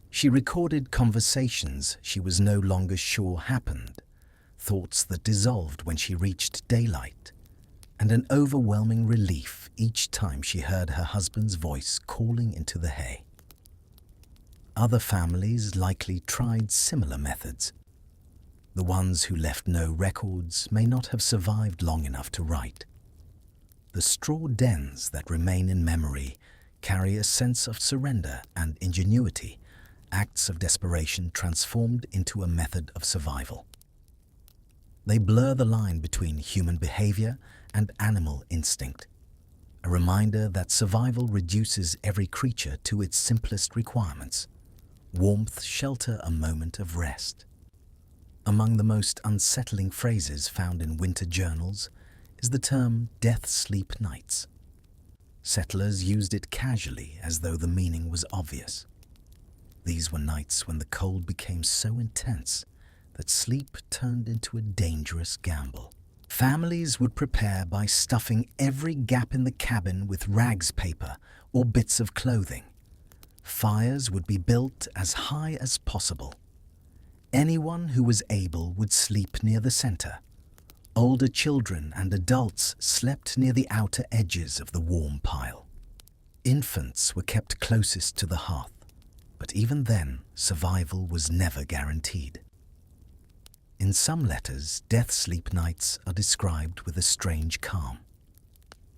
Speaker 1: She recorded conversations she was no longer sure happened, thoughts that dissolved when she reached daylight, and an overwhelming relief each time she heard her husband's voice calling into the hay. Other families likely tried similar methods. The ones who left no records may not have survived long enough to write. The straw dens that remain in memory carry a sense of surrender and ingenuity, acts of desperation transformed into a method of survival. They blur the line between human behavior and animal instinct, a reminder that survival reduces every creature to its simplest requirements: warmth, shelter, a moment of rest. Among the most unsettling phrases found in winter journals is the term death-sleep nights. Settlers used it casually as though the meaning was obvious. These were nights when the cold became so intense that sleep turned into a dangerous gamble. Families would prepare by stuffing every gap in the cabin with rags paper or bits of clothing. Fires would be built as high as possible. Anyone who was able would sleep near the center. Older children and adults slept near the outer edges of the warm pile. Infants were kept closest to the hearth, but even then, survival was never guaranteed. In some letters, death-sleep nights are described with a strange calm.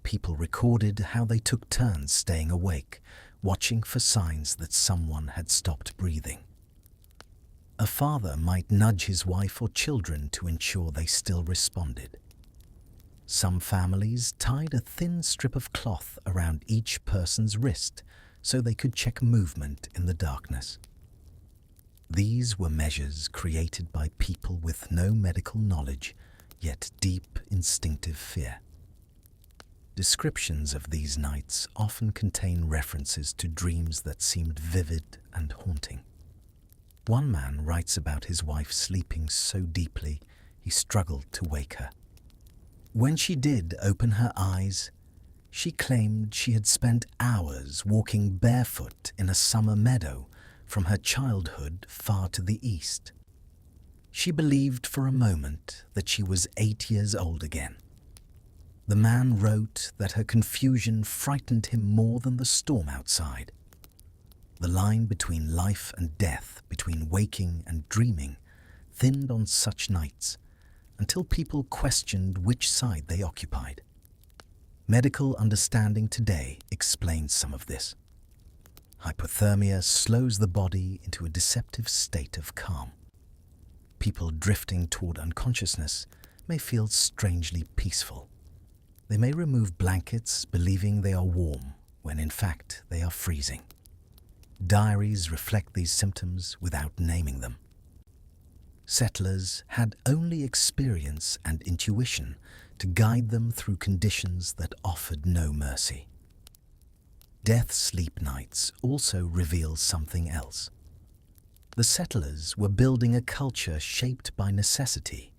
Speaker 1: People recorded how they took turns staying awake, watching for signs that someone had stopped breathing. A father might nudge his wife or children to ensure they still responded. Some families tied a thin strip of cloth around each person's wrist so they could check movement in the darkness. These were measures created by people with no medical knowledge, yet deep instinctive fear. Descriptions of these nights often contain references to dreams that seemed vivid and haunting. One man writes about his wife sleeping so deeply he struggled to wake her. When she did open her eyes, she claimed she had spent hours walking barefoot in a summer meadow from her childhood far to the east. She believed for a moment that she was 8 years old again. The man wrote that her confusion frightened him more than the storm outside. The line between life and death, between waking and dreaming, thinned on such nights until people questioned which side they occupied. Medical understanding today explains some of this. Hypothermia slows the body into a deceptive state of calm. people drifting toward unconsciousness may feel strangely peaceful. They may remove blankets believing they are warm when in fact they are freezing. Diaries reflect these symptoms without naming them. Settlers had only experience and intuition to guide them through conditions that offered no mercy. Death sleep nights also reveal something else. The settlers were building a culture shaped by necessity,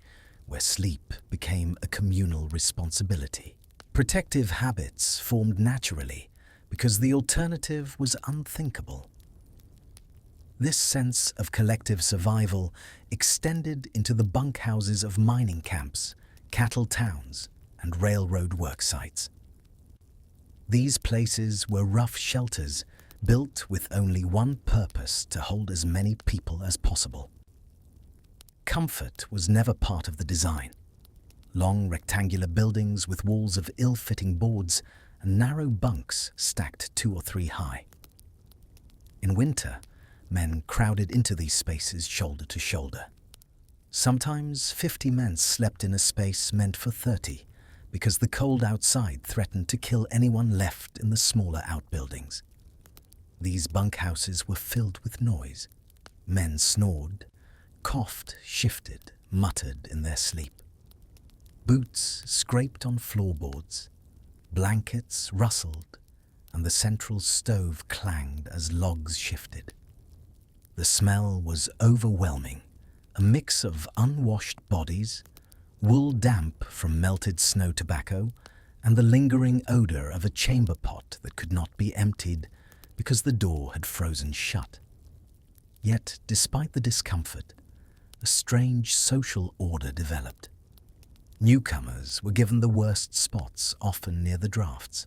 Speaker 1: where sleep became a communal responsibility. Protective habits formed naturally because the alternative was unthinkable. This sense of collective survival extended into the bunkhouses of mining camps, cattle towns, and railroad work sites. These places were rough shelters built with only one purpose: to hold as many people as possible. Comfort was never part of the design. Long rectangular buildings with walls of ill-fitting boards and narrow bunks stacked 2 or 3 high. In winter, men crowded into these spaces shoulder to shoulder. Sometimes 50 men slept in a space meant for 30 because the cold outside threatened to kill anyone left in the smaller outbuildings. These bunkhouses were filled with noise. Men snored, coughed, shifted, muttered in their sleep. Boots scraped on floorboards, blankets rustled, and the central stove clanged as logs shifted. The smell was overwhelming, a mix of unwashed bodies, wool damp from melted snow tobacco, and the lingering odor of a chamber pot that could not be emptied because the door had frozen shut. Yet, despite the discomfort, a strange social order developed. Newcomers were given the worst spots, often near the drafts.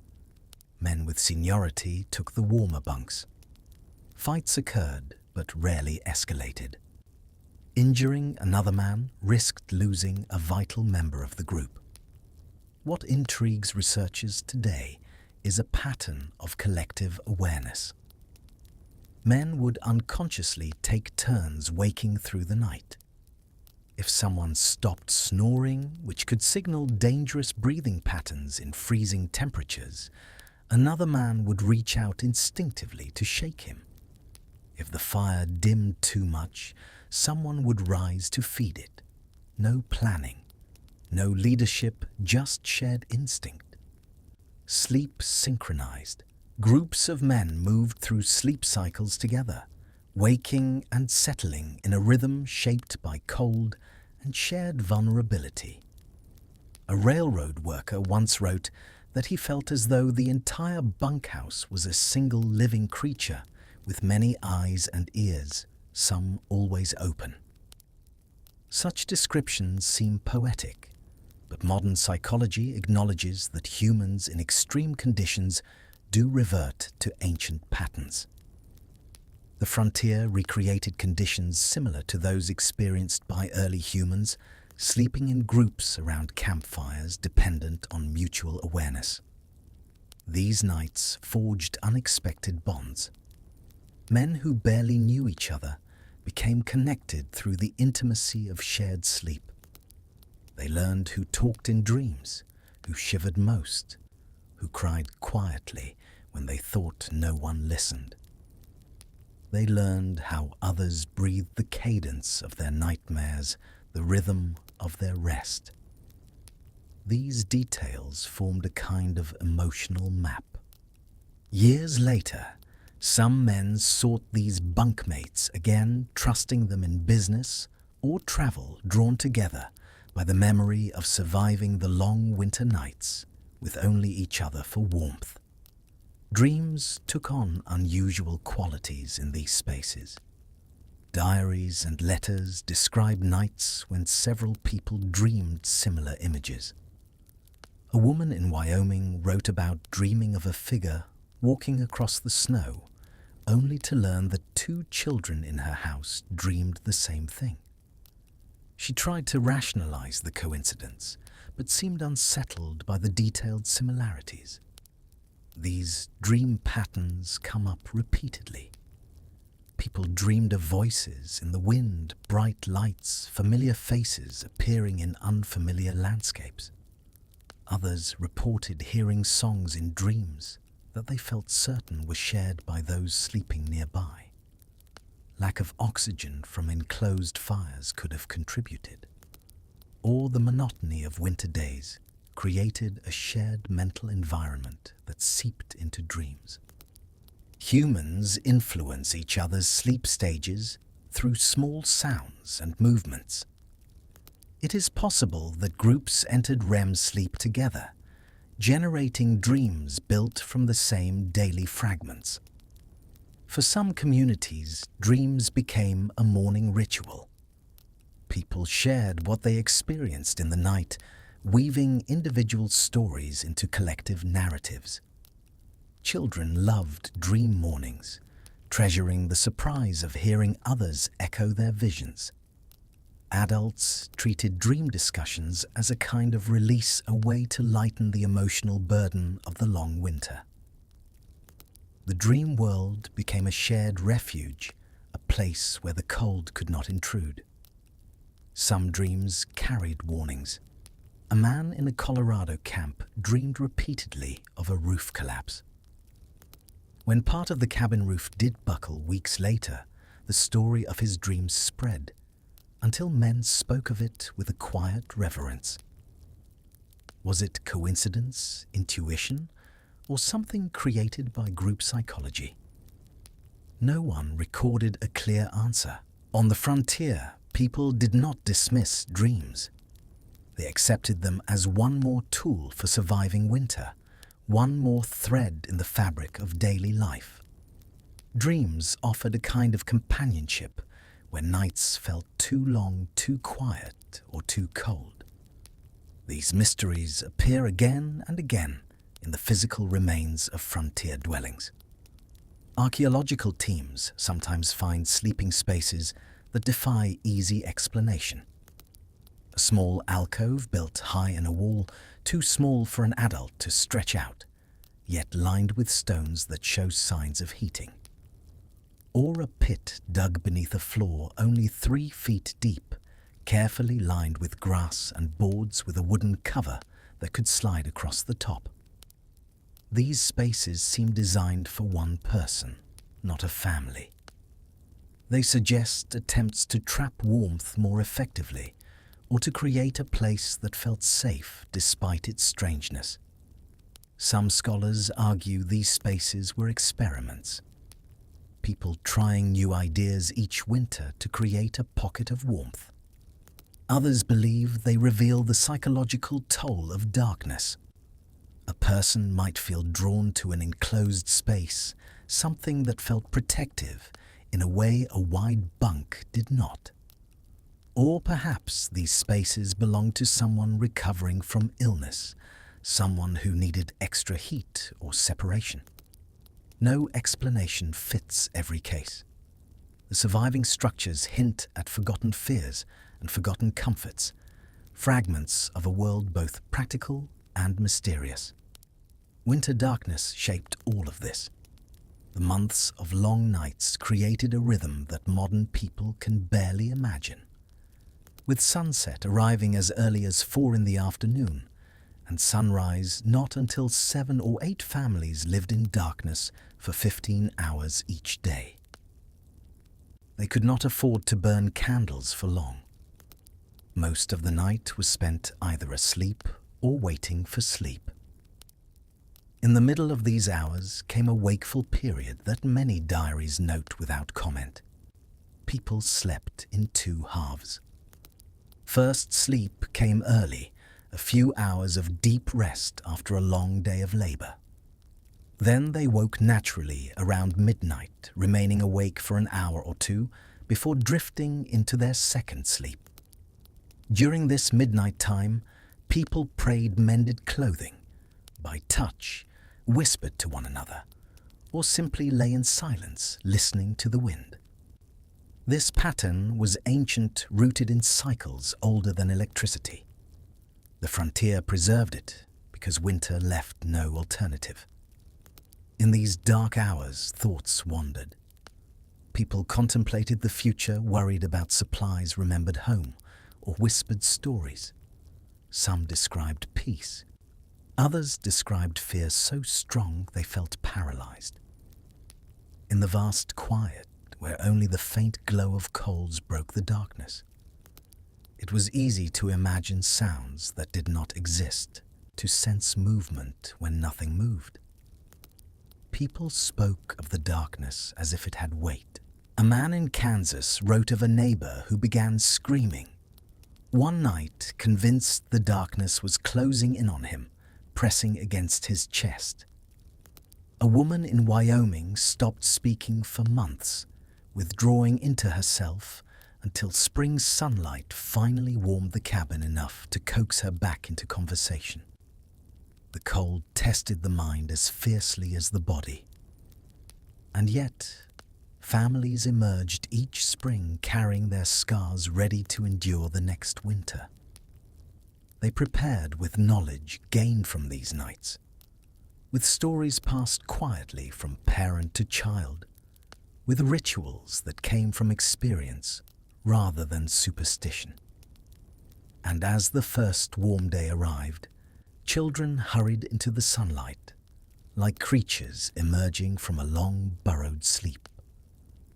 Speaker 1: Men with seniority took the warmer bunks. Fights occurred, but rarely escalated. Injuring another man risked losing a vital member of the group. What intrigues researchers today is a pattern of collective awareness. Men would unconsciously take turns waking through the night. If someone stopped snoring, which could signal dangerous breathing patterns in freezing temperatures, another man would reach out instinctively to shake him. If the fire dimmed too much, someone would rise to feed it. No planning, no leadership, just shared instinct. Sleep synchronized. Groups of men moved through sleep cycles together, waking and settling in a rhythm shaped by cold and shared vulnerability. A railroad worker once wrote that he felt as though the entire bunkhouse was a single living creature with many eyes and ears, some always open. Such descriptions seem poetic, but modern psychology acknowledges that humans in extreme conditions do revert to ancient patterns. The frontier recreated conditions similar to those experienced by early humans, sleeping in groups around campfires dependent on mutual awareness. These nights forged unexpected bonds. Men who barely knew each other became connected through the intimacy of shared sleep. They learned who talked in dreams, who shivered most, who cried quietly when they thought no one listened. They learned how others breathed the cadence of their nightmares, the rhythm of their rest. These details formed a kind of emotional map. Years later, some men sought these bunkmates again, trusting them in business or travel, drawn together by the memory of surviving the long winter nights with only each other for warmth. Dreams took on unusual qualities in these spaces. Diaries and letters describe nights when several people dreamed similar images. A woman in Wyoming wrote about dreaming of a figure walking across the snow, only to learn that 2 children in her house dreamed the same thing. She tried to rationalize the coincidence, but seemed unsettled by the detailed similarities. These dream patterns come up repeatedly. People dreamed of voices in the wind, bright lights, familiar faces appearing in unfamiliar landscapes. Others reported hearing songs in dreams that they felt certain were shared by those sleeping nearby. Lack of oxygen from enclosed fires could have contributed, or the monotony of winter days created a shared mental environment that seeped into dreams. Humans influence each other's sleep stages through small sounds and movements. It is possible that groups entered REM sleep together, generating dreams built from the same daily fragments. For some communities, dreams became a morning ritual. People shared what they experienced in the night, weaving individual stories into collective narratives. Children loved dream mornings, treasuring the surprise of hearing others echo their visions. Adults treated dream discussions as a kind of release, a way to lighten the emotional burden of the long winter. The dream world became a shared refuge, a place where the cold could not intrude. Some dreams carried warnings. A man in a Colorado camp dreamed repeatedly of a roof collapse. When part of the cabin roof did buckle weeks later, the story of his dreams spread, until men spoke of it with a quiet reverence. Was it coincidence, intuition, or something created by group psychology? No one recorded a clear answer. On the frontier, people did not dismiss dreams. They accepted them as one more tool for surviving winter, one more thread in the fabric of daily life. Dreams offered a kind of companionship when nights felt too long, too quiet, or too cold. These mysteries appear again and again in the physical remains of frontier dwellings. Archaeological teams sometimes find sleeping spaces that defy easy explanation. A small alcove built high in a wall, too small for an adult to stretch out, yet lined with stones that show signs of heating. Or a pit dug beneath a floor only 3 feet deep, carefully lined with grass and boards with a wooden cover that could slide across the top. These spaces seem designed for one person, not a family. They suggest attempts to trap warmth more effectively, or to create a place that felt safe despite its strangeness. Some scholars argue these spaces were experiments, people trying new ideas each winter to create a pocket of warmth. Others believe they reveal the psychological toll of darkness. A person might feel drawn to an enclosed space, something that felt protective in a way a wide bunk did not. Or perhaps these spaces belonged to someone recovering from illness, someone who needed extra heat or separation. No explanation fits every case. The surviving structures hint at forgotten fears and forgotten comforts, fragments of a world both practical and mysterious. Winter darkness shaped all of this. The months of long nights created a rhythm that modern people can barely imagine. With sunset arriving as early as 4 in the afternoon, and sunrise not until 7 or 8 families lived in darkness for 15 hours each day. They could not afford to burn candles for long. Most of the night was spent either asleep or waiting for sleep. In the middle of these hours came a wakeful period that many diaries note without comment. People slept in 2 halves. First sleep came early, a few hours of deep rest after a long day of labor. Then they woke naturally around midnight, remaining awake for an hour or 2 before drifting into their second sleep. During this midnight time, people prayed mended clothing, by touch, whispered to one another, or simply lay in silence listening to the wind. This pattern was ancient, rooted in cycles older than electricity. The frontier preserved it because winter left no alternative. In these dark hours, thoughts wandered. People contemplated the future, worried about supplies remembered home, or whispered stories. Some described peace. Others described fear so strong they felt paralyzed. In the vast quiet, where only the faint glow of coals broke the darkness, it was easy to imagine sounds that did not exist, to sense movement when nothing moved. People spoke of the darkness as if it had weight. A man in Kansas wrote of a neighbor who began screaming. One night, convinced the darkness was closing in on him, pressing against his chest. A woman in Wyoming stopped speaking for months, withdrawing into herself until spring sunlight finally warmed the cabin enough to coax her back into conversation. The cold tested the mind as fiercely as the body. And yet, families emerged each spring carrying their scars ready to endure the next winter. They prepared with knowledge gained from these nights, with stories passed quietly from parent to child, with rituals that came from experience rather than superstition. And as the first warm day arrived, children hurried into the sunlight, like creatures emerging from a long burrowed sleep.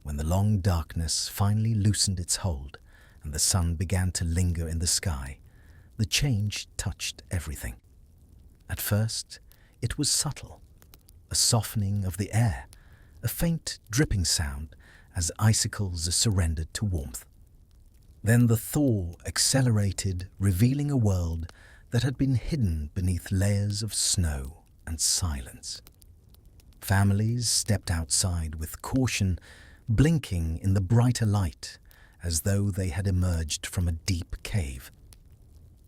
Speaker 1: When the long darkness finally loosened its hold and the sun began to linger in the sky, the change touched everything. At first, it was subtle, a softening of the air, a faint dripping sound as icicles surrendered to warmth. Then the thaw accelerated, revealing a world that had been hidden beneath layers of snow and silence. Families stepped outside with caution, blinking in the brighter light as though they had emerged from a deep cave.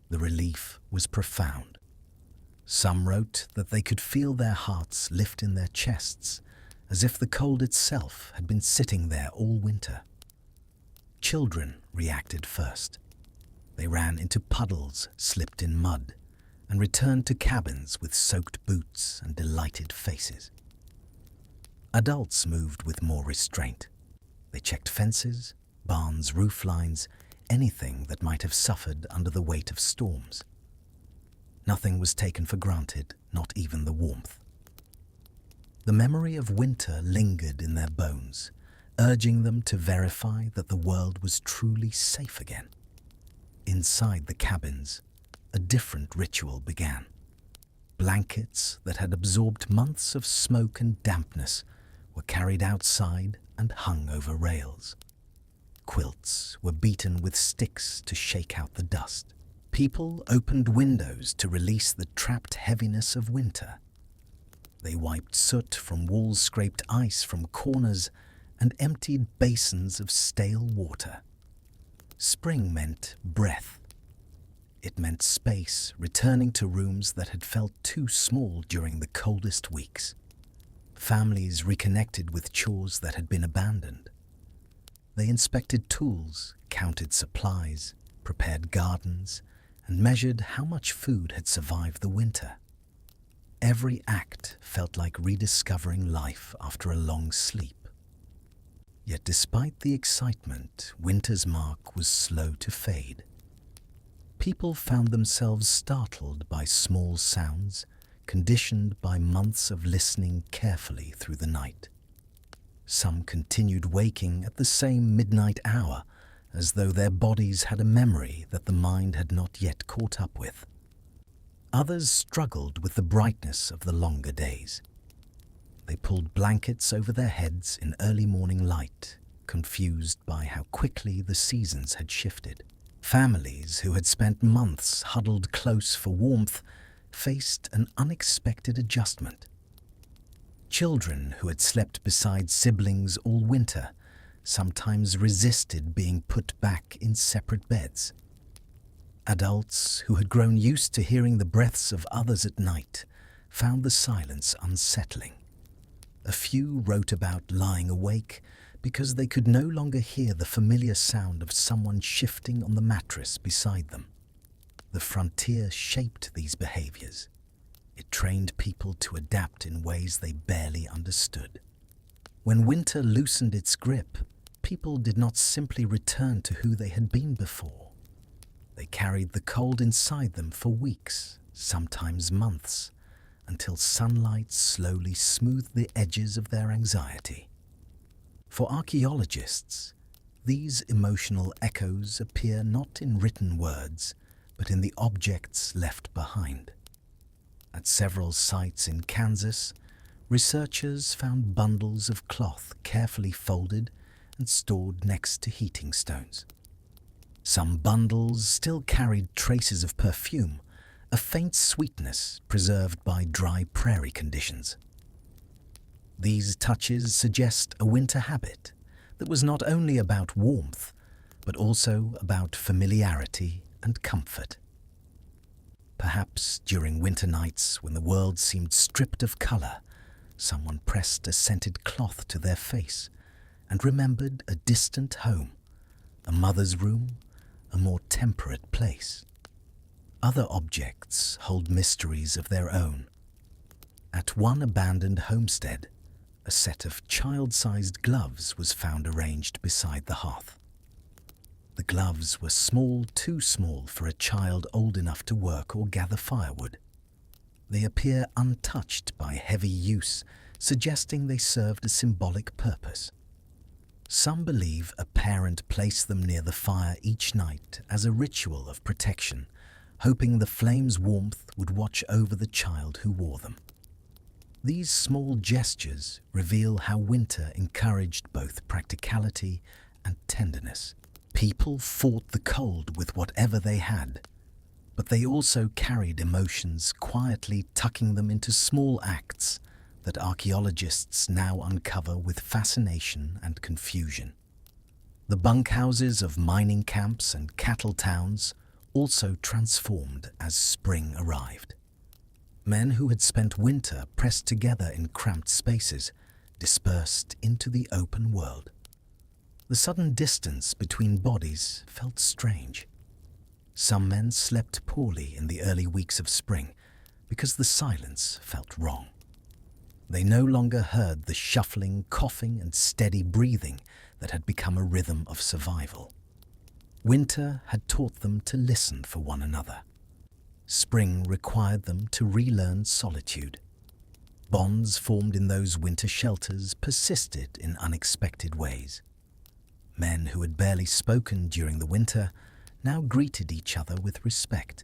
Speaker 1: The relief was profound. Some wrote that they could feel their hearts lift in their chests, as if the cold itself had been sitting there all winter. Children reacted first. They ran into puddles, slipped in mud, and returned to cabins with soaked boots and delighted faces. Adults moved with more restraint. They checked fences, barns, roof lines, anything that might have suffered under the weight of storms. Nothing was taken for granted, not even the warmth. The memory of winter lingered in their bones, urging them to verify that the world was truly safe again. Inside the cabins, a different ritual began. Blankets that had absorbed months of smoke and dampness were carried outside and hung over rails. Quilts were beaten with sticks to shake out the dust. People opened windows to release the trapped heaviness of winter. They wiped soot from walls, scraped ice from corners, and emptied basins of stale water. Spring meant breath. It meant space, returning to rooms that had felt too small during the coldest weeks. Families reconnected with chores that had been abandoned. They inspected tools, counted supplies, prepared gardens, and measured how much food had survived the winter. Every act felt like rediscovering life after a long sleep. Yet despite the excitement, winter's mark was slow to fade. People found themselves startled by small sounds, conditioned by months of listening carefully through the night. Some continued waking at the same midnight hour, as though their bodies had a memory that the mind had not yet caught up with. Others struggled with the brightness of the longer days. They pulled blankets over their heads in early morning light, confused by how quickly the seasons had shifted. Families who had spent months huddled close for warmth faced an unexpected adjustment. Children who had slept beside siblings all winter sometimes resisted being put back in separate beds. Adults who had grown used to hearing the breaths of others at night found the silence unsettling. A few wrote about lying awake because they could no longer hear the familiar sound of someone shifting on the mattress beside them. The frontier shaped these behaviors. It trained people to adapt in ways they barely understood. When winter loosened its grip, people did not simply return to who they had been before. They carried the cold inside them for weeks, sometimes months, until sunlight slowly smoothed the edges of their anxiety. For archaeologists, these emotional echoes appear not in written words, but in the objects left behind. At several sites in Kansas, researchers found bundles of cloth carefully folded and stored next to heating stones. Some bundles still carried traces of perfume, a faint sweetness preserved by dry prairie conditions. These touches suggest a winter habit that was not only about warmth, but also about familiarity and comfort. Perhaps during winter nights when the world seemed stripped of color, someone pressed a scented cloth to their face and remembered a distant home, a mother's room, a more temperate place. Other objects hold mysteries of their own. At one abandoned homestead, a set of child-sized gloves was found arranged beside the hearth. The gloves were small, too small for a child old enough to work or gather firewood. They appear untouched by heavy use, suggesting they served a symbolic purpose. Some believe a parent placed them near the fire each night as a ritual of protection, hoping the flame's warmth would watch over the child who wore them. These small gestures reveal how winter encouraged both practicality and tenderness. People fought the cold with whatever they had, but they also carried emotions, quietly tucking them into small acts that archaeologists now uncover with fascination and confusion. The bunkhouses of mining camps and cattle towns also transformed as spring arrived. Men who had spent winter pressed together in cramped spaces dispersed into the open world. The sudden distance between bodies felt strange. Some men slept poorly in the early weeks of spring because the silence felt wrong. They no longer heard the shuffling, coughing, and steady breathing that had become a rhythm of survival. Winter had taught them to listen for one another. Spring required them to relearn solitude. Bonds formed in those winter shelters persisted in unexpected ways. Men who had barely spoken during the winter now greeted each other with respect.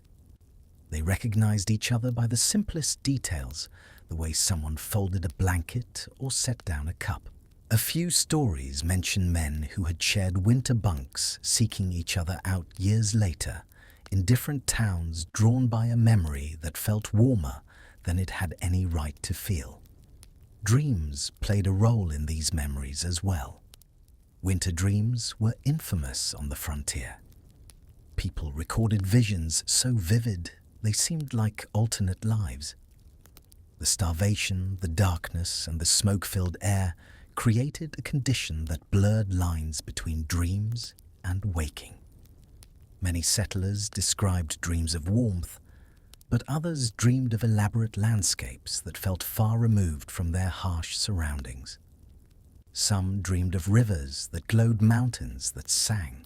Speaker 1: They recognized each other by the simplest details, the way someone folded a blanket or set down a cup. A few stories mention men who had shared winter bunks seeking each other out years later in different towns, drawn by a memory that felt warmer than it had any right to feel. Dreams played a role in these memories as well. Winter dreams were infamous on the frontier. People recorded visions so vivid they seemed like alternate lives. The starvation, the darkness, and the smoke-filled air created a condition that blurred lines between dreams and waking. Many settlers described dreams of warmth, but others dreamed of elaborate landscapes that felt far removed from their harsh surroundings. Some dreamed of rivers that glowed, mountains that sang,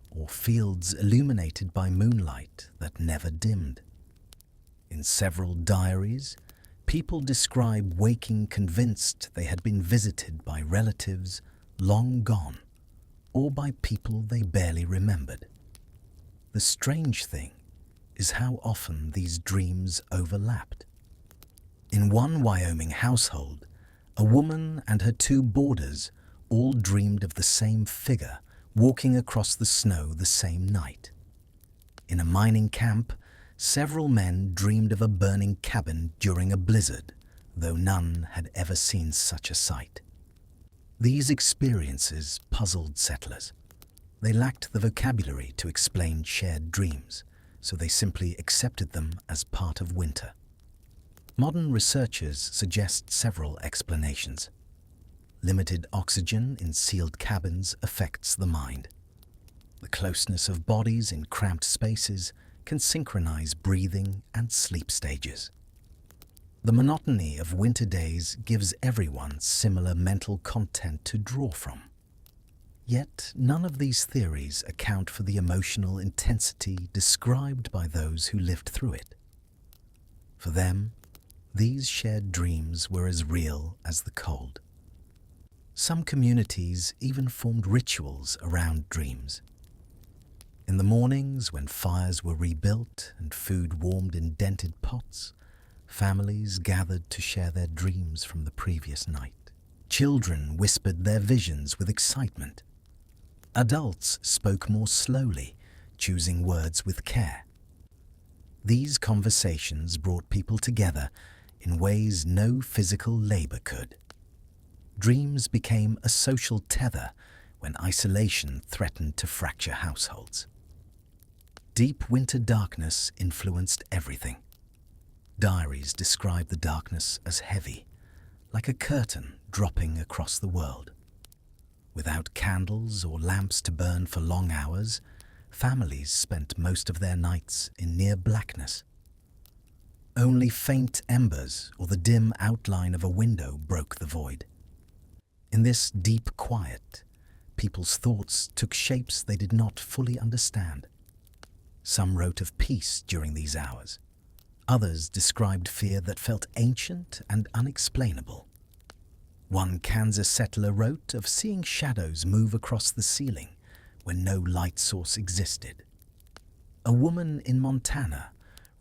Speaker 1: or fields illuminated by moonlight that never dimmed. In several diaries, people describe waking convinced they had been visited by relatives long gone, or by people they barely remembered. The strange thing is how often these dreams overlapped. In one Wyoming household, a woman and her two boarders all dreamed of the same figure walking across the snow the same night. In a mining camp, several men dreamed of a burning cabin during a blizzard, though none had ever seen such a sight. These experiences puzzled settlers. They lacked the vocabulary to explain shared dreams, so they simply accepted them as part of winter. Modern researchers suggest several explanations. Limited oxygen in sealed cabins affects the mind. The closeness of bodies in cramped spaces can synchronize breathing and sleep stages. The monotony of winter days gives everyone similar mental content to draw from. Yet none of these theories account for the emotional intensity described by those who lived through it. For them, these shared dreams were as real as the cold. Some communities even formed rituals around dreams. In the mornings, when fires were rebuilt and food warmed in dented pots, families gathered to share their dreams from the previous night. Children whispered their visions with excitement. Adults spoke more slowly, choosing words with care. These conversations brought people together in ways no physical labor could. Dreams became a social tether when isolation threatened to fracture households. Deep winter darkness influenced everything. Diaries describe the darkness as heavy, like a curtain dropping across the world. Without candles or lamps to burn for long hours, families spent most of their nights in near blackness. Only faint embers or the dim outline of a window broke the void. In this deep quiet, people's thoughts took shapes they did not fully understand. Some wrote of peace during these hours. Others described fear that felt ancient and unexplainable. One Kansas settler wrote of seeing shadows move across the ceiling when no light source existed. A woman in Montana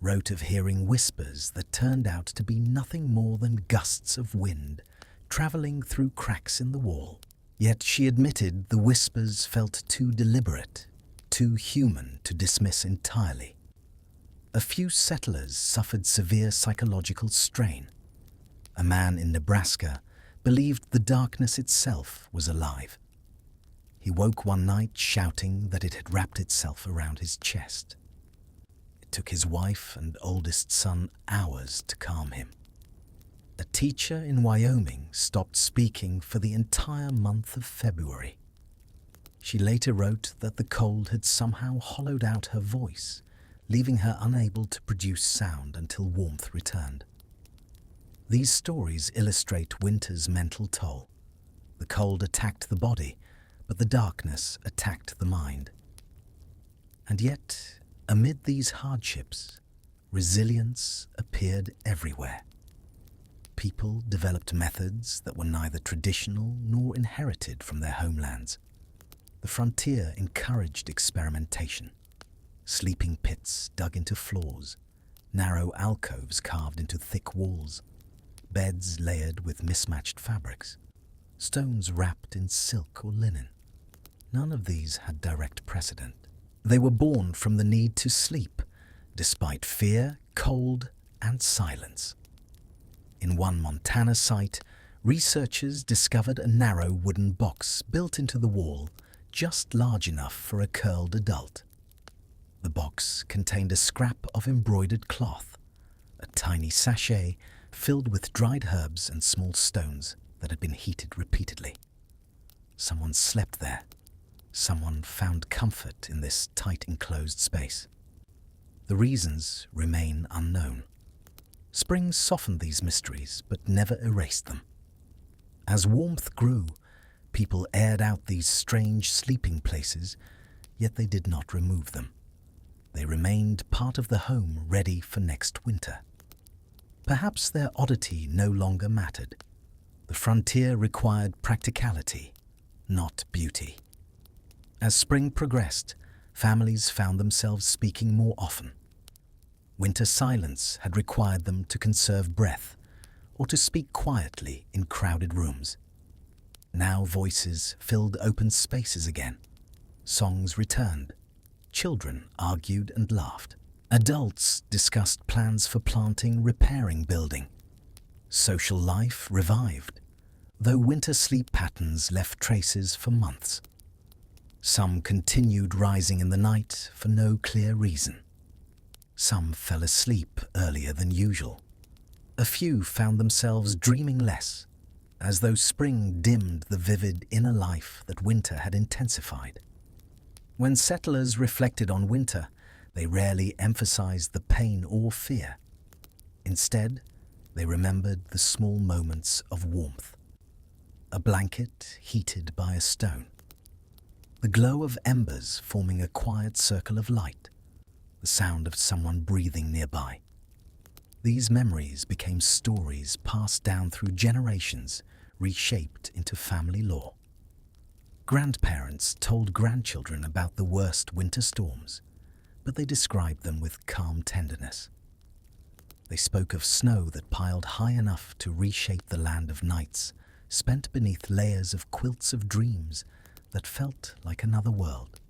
Speaker 1: wrote of hearing whispers that turned out to be nothing more than gusts of wind traveling through cracks in the wall. Yet she admitted the whispers felt too deliberate, too human to dismiss entirely. A few settlers suffered severe psychological strain. A man in Nebraska believed the darkness itself was alive. He woke one night shouting that it had wrapped itself around his chest. It took his wife and oldest son hours to calm him. A teacher in Wyoming stopped speaking for the entire month of February. She later wrote that the cold had somehow hollowed out her voice, leaving her unable to produce sound until warmth returned. These stories illustrate winter's mental toll. The cold attacked the body, but the darkness attacked the mind. And yet, amid these hardships, resilience appeared everywhere. People developed methods that were neither traditional nor inherited from their homelands. The frontier encouraged experimentation. Sleeping pits dug into floors, narrow alcoves carved into thick walls, beds layered with mismatched fabrics, stones wrapped in silk or linen. None of these had direct precedent. They were born from the need to sleep, despite fear, cold, and silence. In one Montana site, researchers discovered a narrow wooden box built into the wall, just large enough for a curled adult. The box contained a scrap of embroidered cloth, a tiny sachet filled with dried herbs and small stones that had been heated repeatedly. Someone slept there. Someone found comfort in this tight enclosed space. The reasons remain unknown. Spring softened these mysteries but never erased them. As warmth grew, people aired out these strange sleeping places, yet they did not remove them. They remained part of the home ready for next winter. Perhaps their oddity no longer mattered. The frontier required practicality, not beauty. As spring progressed, families found themselves speaking more often. Winter silence had required them to conserve breath or to speak quietly in crowded rooms. Now voices filled open spaces again. Songs returned. Children argued and laughed. Adults discussed plans for planting, repairing, building. Social life revived, though winter sleep patterns left traces for months. Some continued rising in the night for no clear reason. Some fell asleep earlier than usual. A few found themselves dreaming less, as though spring dimmed the vivid inner life that winter had intensified. When settlers reflected on winter, they rarely emphasized the pain or fear. Instead, They remembered the small moments of warmth. A blanket heated by a stone. The glow of embers forming a quiet circle of light. The sound of someone breathing nearby. These memories became stories passed down through generations, reshaped into family lore. Grandparents told grandchildren about the worst winter storms, but they described them with calm tenderness. They spoke of snow that piled high enough to reshape the land of nights, spent beneath layers of quilts of dreams that felt like another world.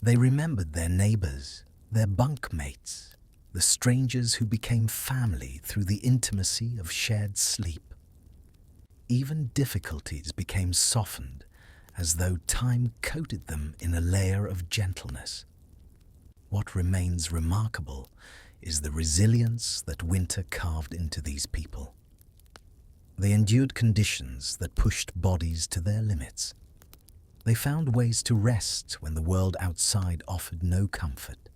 Speaker 1: They remembered their neighbors, their bunkmates, the strangers who became family through the intimacy of shared sleep. Even difficulties became softened as though time coated them in a layer of gentleness. What remains remarkable is the resilience that winter carved into these people. They endured conditions that pushed bodies to their limits. They found ways to rest when the world outside offered no comfort.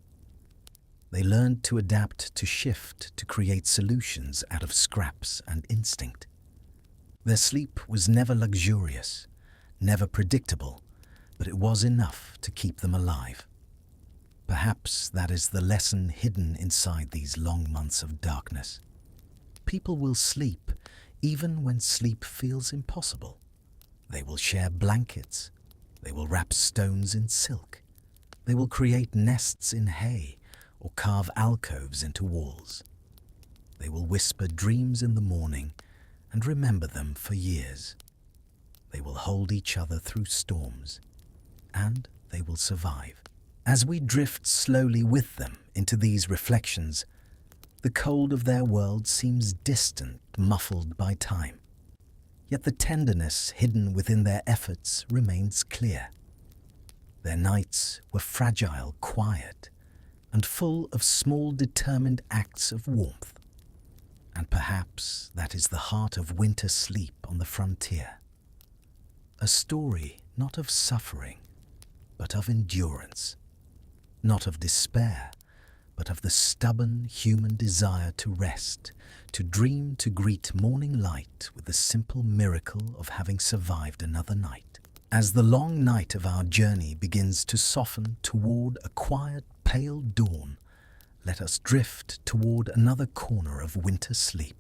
Speaker 1: They learned to adapt, to shift, to create solutions out of scraps and instinct. Their sleep was never luxurious, never predictable, but it was enough to keep them alive. Perhaps that is the lesson hidden inside these long months of darkness. People will sleep even when sleep feels impossible. They will share blankets. They will wrap stones in silk. They will create nests in hay or carve alcoves into walls. They will whisper dreams in the morning and remember them for years. They will hold each other through storms, and they will survive. As we drift slowly with them into these reflections, the cold of their world seems distant, muffled by time. Yet the tenderness hidden within their efforts remains clear. Their nights were fragile, quiet, and full of small determined acts of warmth. And perhaps that is the heart of winter sleep on the frontier. A story not of suffering, but of endurance. Not of despair, but of the stubborn human desire to rest, to dream, to greet morning light with the simple miracle of having survived another night. As the long night of our journey begins to soften toward a quiet, pale dawn, let us drift toward another corner of winter sleep.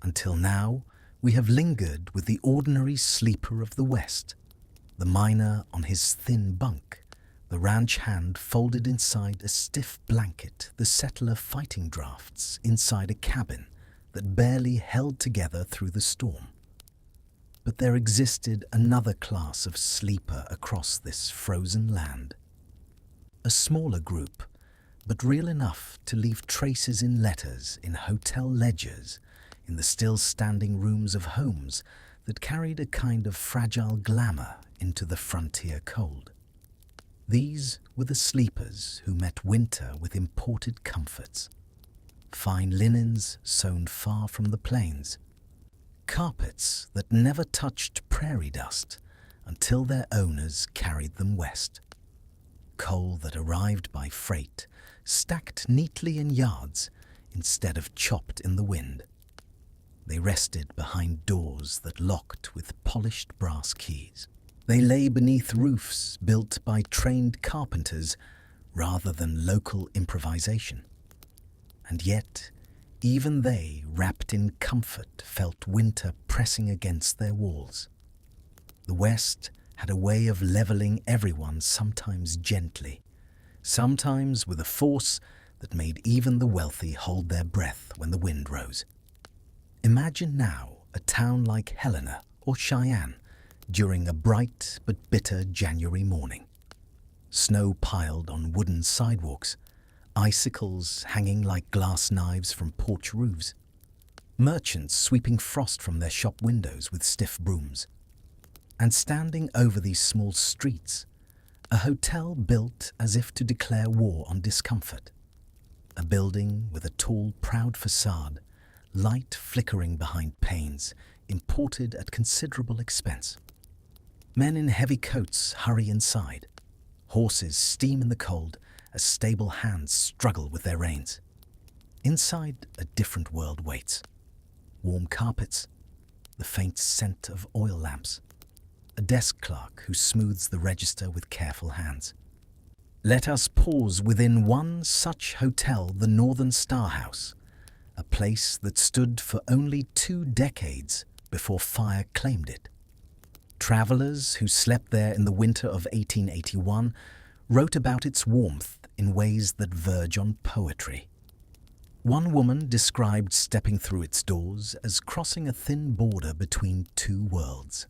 Speaker 1: Until now, we have lingered with the ordinary sleeper of the West, the miner on his thin bunk, the ranch hand folded inside a stiff blanket, the settler fighting drafts inside a cabin that barely held together through the storm. But there existed another class of sleeper across this frozen land. A smaller group, but real enough to leave traces in letters, in hotel ledgers, in the still-standing rooms of homes that carried a kind of fragile glamour into the frontier cold. These were the sleepers who met winter with imported comforts. Fine linens sewn far from the plains. Carpets that never touched prairie dust until their owners carried them west. Coal that arrived by freight, stacked neatly in yards instead of chopped in the wind. They rested behind doors that locked with polished brass keys. They lay beneath roofs built by trained carpenters rather than local improvisation. And yet, even they, wrapped in comfort, felt winter pressing against their walls. The West had a way of leveling everyone, sometimes gently, sometimes with a force that made even the wealthy hold their breath when the wind rose. Imagine now a town like Helena or Cheyenne during a bright but bitter January morning. Snow piled on wooden sidewalks, icicles hanging like glass knives from porch roofs, merchants sweeping frost from their shop windows with stiff brooms. And standing over these small streets, a hotel built as if to declare war on discomfort. A building with a tall, proud facade, light flickering behind panes, imported at considerable expense. Men in heavy coats hurry inside. Horses steam in the cold as stable hands struggle with their reins. Inside, a different world waits. Warm carpets, the faint scent of oil lamps, a desk clerk who smooths the register with careful hands. Let us pause within one such hotel, the Northern Star House, a place that stood for only 2 decades before fire claimed it. Travelers who slept there in the winter of 1881 wrote about its warmth in ways that verge on poetry. One woman described stepping through its doors as crossing a thin border between 2 worlds.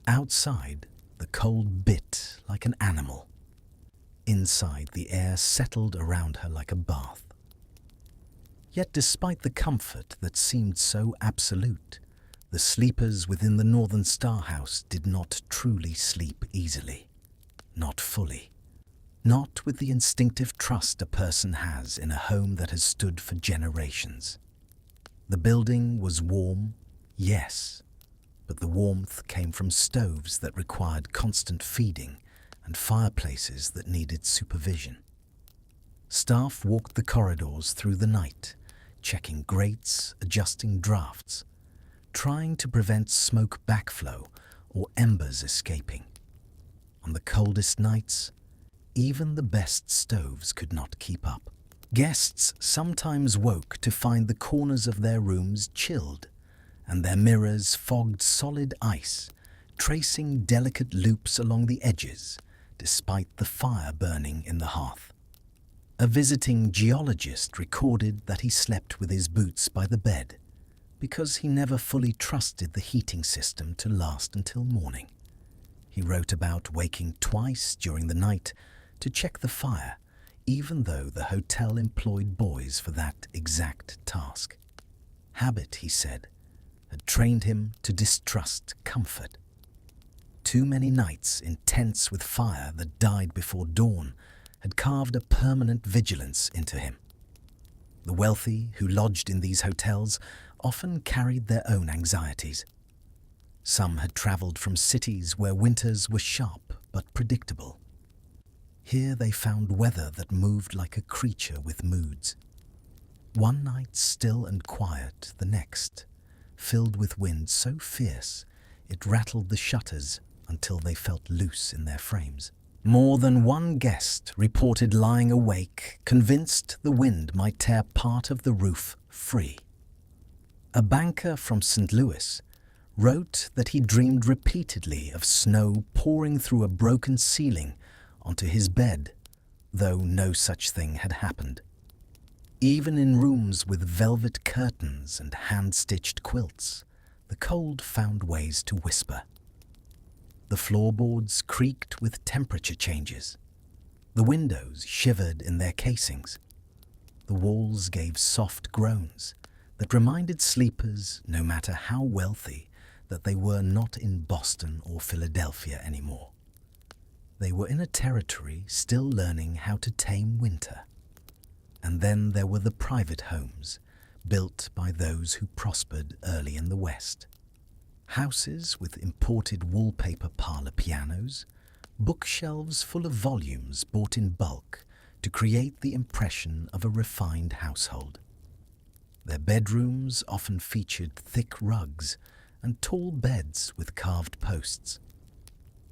Speaker 1: Outside, the cold bit like an animal. Inside, the air settled around her like a bath. Yet despite the comfort that seemed so absolute, the sleepers within the Northern Star House did not truly sleep easily. Not fully. Not with the instinctive trust a person has in a home that has stood for generations. The building was warm, yes, but the warmth came from stoves that required constant feeding and fireplaces that needed supervision. Staff walked the corridors through the night, checking grates, adjusting drafts, trying to prevent smoke backflow or embers escaping. On the coldest nights, even the best stoves could not keep up. Guests sometimes woke to find the corners of their rooms chilled and their mirrors fogged solid ice, tracing delicate loops along the edges despite the fire burning in the hearth. A visiting geologist recorded that he slept with his boots by the bed because he never fully trusted the heating system to last until morning. He wrote about waking twice during the night to check the fire, even though the hotel employed boys for that exact task. Habit, he said, had trained him to distrust comfort. Too many nights in tents with fire that died before dawn had carved a permanent vigilance into him. The wealthy who lodged in these hotels often carried their own anxieties. Some had traveled from cities where winters were sharp but predictable. Here they found weather that moved like a creature with moods. One night still and quiet, the next filled with wind so fierce it rattled the shutters until they felt loose in their frames. More than one guest reported lying awake, convinced the wind might tear part of the roof free. A banker from St. Louis wrote that he dreamed repeatedly of snow pouring through a broken ceiling onto his bed, though no such thing had happened. Even in rooms with velvet curtains and hand-stitched quilts, the cold found ways to whisper. The floorboards creaked with temperature changes. The windows shivered in their casings. The walls gave soft groans that reminded sleepers, no matter how wealthy, that they were not in Boston or Philadelphia anymore. They were in a territory still learning how to tame winter. And then there were the private homes, built by those who prospered early in the West. Houses with imported wallpaper parlor pianos, bookshelves full of volumes bought in bulk to create the impression of a refined household. Their bedrooms often featured thick rugs and tall beds with carved posts.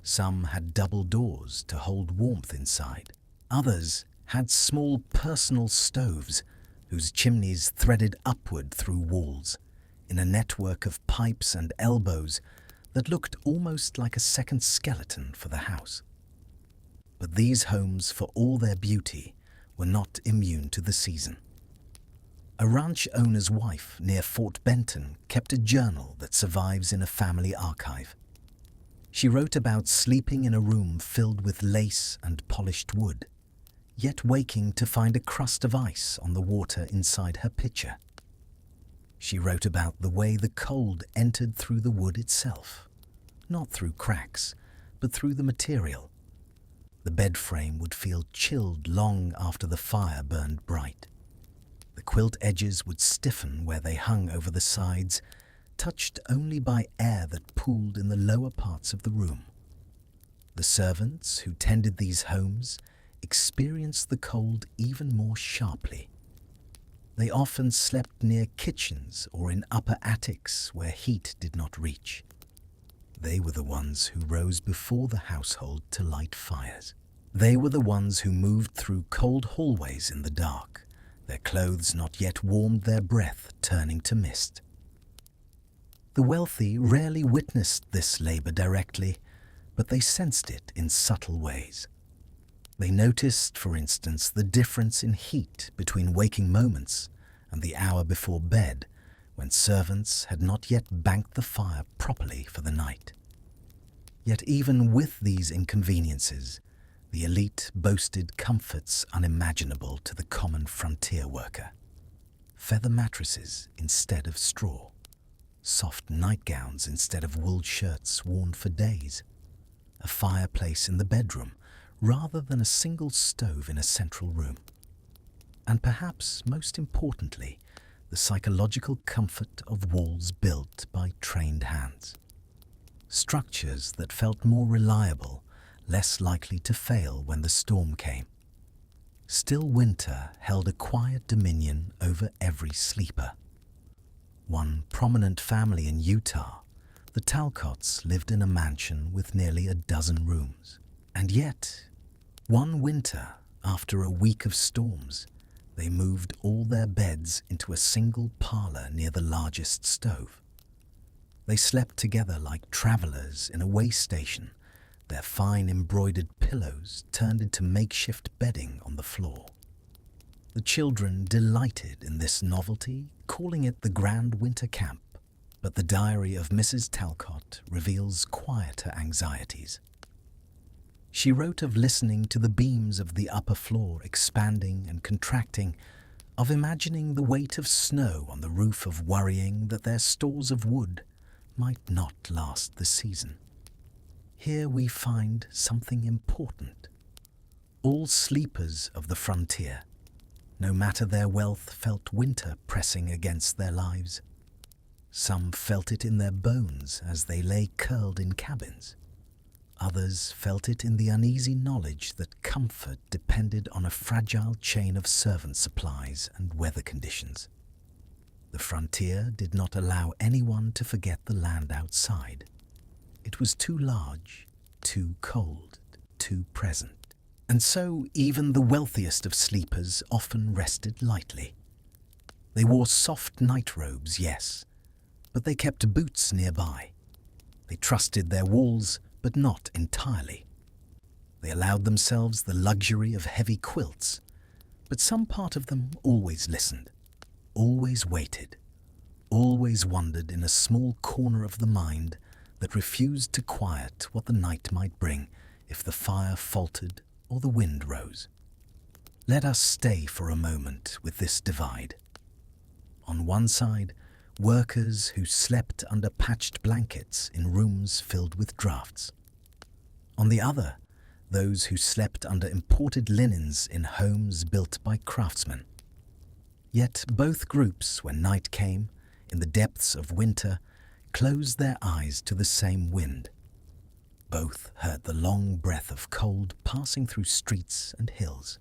Speaker 1: Some had double doors to hold warmth inside. Others had small personal stoves whose chimneys threaded upward through walls in a network of pipes and elbows that looked almost like a second skeleton for the house. But these homes, for all their beauty, were not immune to the season. A ranch owner's wife near Fort Benton kept a journal that survives in a family archive. She wrote about sleeping in a room filled with lace and polished wood, yet waking to find a crust of ice on the water inside her pitcher. She wrote about the way the cold entered through the wood itself, not through cracks, but through the material. The bed frame would feel chilled long after the fire burned bright. The quilt edges would stiffen where they hung over the sides, touched only by air that pooled in the lower parts of the room. The servants who tended these homes experienced the cold even more sharply. They often slept near kitchens or in upper attics where heat did not reach. They were the ones who rose before the household to light fires. They were the ones who moved through cold hallways in the dark, their clothes not yet warmed, their breath turning to mist. The wealthy rarely witnessed this labor directly, but they sensed it in subtle ways. They noticed, for instance, the difference in heat between waking moments and the hour before bed, when servants had not yet banked the fire properly for the night. Yet even with these inconveniences, the elite boasted comforts unimaginable to the common frontier worker. Feather mattresses instead of straw, soft nightgowns instead of wool shirts worn for days, a fireplace in the bedroom rather than a single stove in a central room. And perhaps most importantly, the psychological comfort of walls built by trained hands. Structures that felt more reliable, less likely to fail when the storm came. Still, winter held a quiet dominion over every sleeper. One prominent family in Utah, the Talcotts, lived in a mansion with nearly a dozen rooms. And yet, one winter, after a week of storms, they moved all their beds into a single parlor near the largest stove. They slept together like travelers in a way station, their fine embroidered pillows turned into makeshift bedding on the floor. The children delighted in this novelty, calling it the Grand Winter Camp, but the diary of Mrs. Talcott reveals quieter anxieties. She wrote of listening to the beams of the upper floor expanding and contracting, of imagining the weight of snow on the roof, of worrying that their stores of wood might not last the season. Here we find something important. All sleepers of the frontier, no matter their wealth, felt winter pressing against their lives. Some felt it in their bones as they lay curled in cabins. Others felt it in the uneasy knowledge that comfort depended on a fragile chain of servant supplies and weather conditions. The frontier did not allow anyone to forget the land outside. It was too large, too cold, too present. And so even the wealthiest of sleepers often rested lightly. They wore soft night robes, yes, but they kept boots nearby. They trusted their walls, but not entirely. They allowed themselves the luxury of heavy quilts, but some part of them always listened, always waited, always wondered in a small corner of the mind that refused to quiet what the night might bring if the fire faltered or the wind rose. Let us stay for a moment with this divide. On one side, workers who slept under patched blankets in rooms filled with drafts. On the other, those who slept under imported linens in homes built by craftsmen. Yet both groups, when night came, in the depths of winter, closed their eyes to the same wind. Both heard the long breath of cold passing through streets and hills.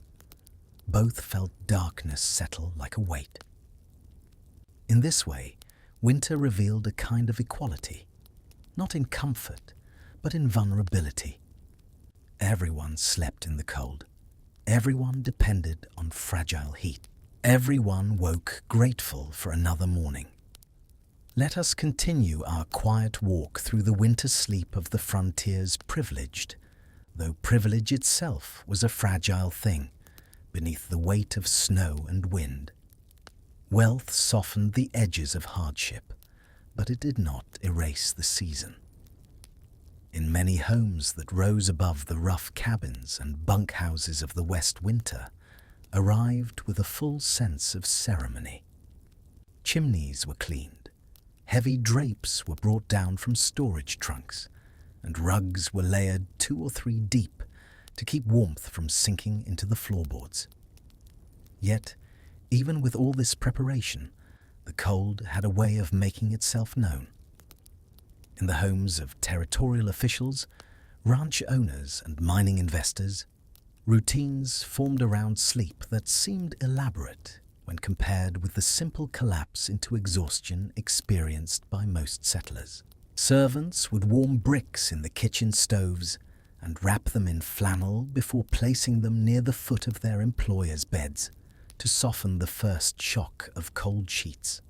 Speaker 1: Both felt darkness settle like a weight. In this way, winter revealed a kind of equality, not in comfort, but in vulnerability. Everyone slept in the cold. Everyone depended on fragile heat. Everyone woke grateful for another morning. Let us continue our quiet walk through the winter sleep of the frontier's privileged, though privilege itself was a fragile thing beneath the weight of snow and wind. Wealth softened the edges of hardship, but it did not erase the season. In many homes that rose above the rough cabins and bunkhouses of the West winter, arrived with a full sense of ceremony. Chimneys were cleaned, heavy drapes were brought down from storage trunks, and rugs were layered 2 or 3 deep to keep warmth from sinking into the floorboards. Yet, even with all this preparation, the cold had a way of making itself known. In the homes of territorial officials, ranch owners and mining investors, routines formed around sleep that seemed elaborate, when compared with the simple collapse into exhaustion experienced by most settlers. Servants would warm bricks in the kitchen stoves and wrap them in flannel before placing them near the foot of their employers' beds to soften the first shock of cold sheets.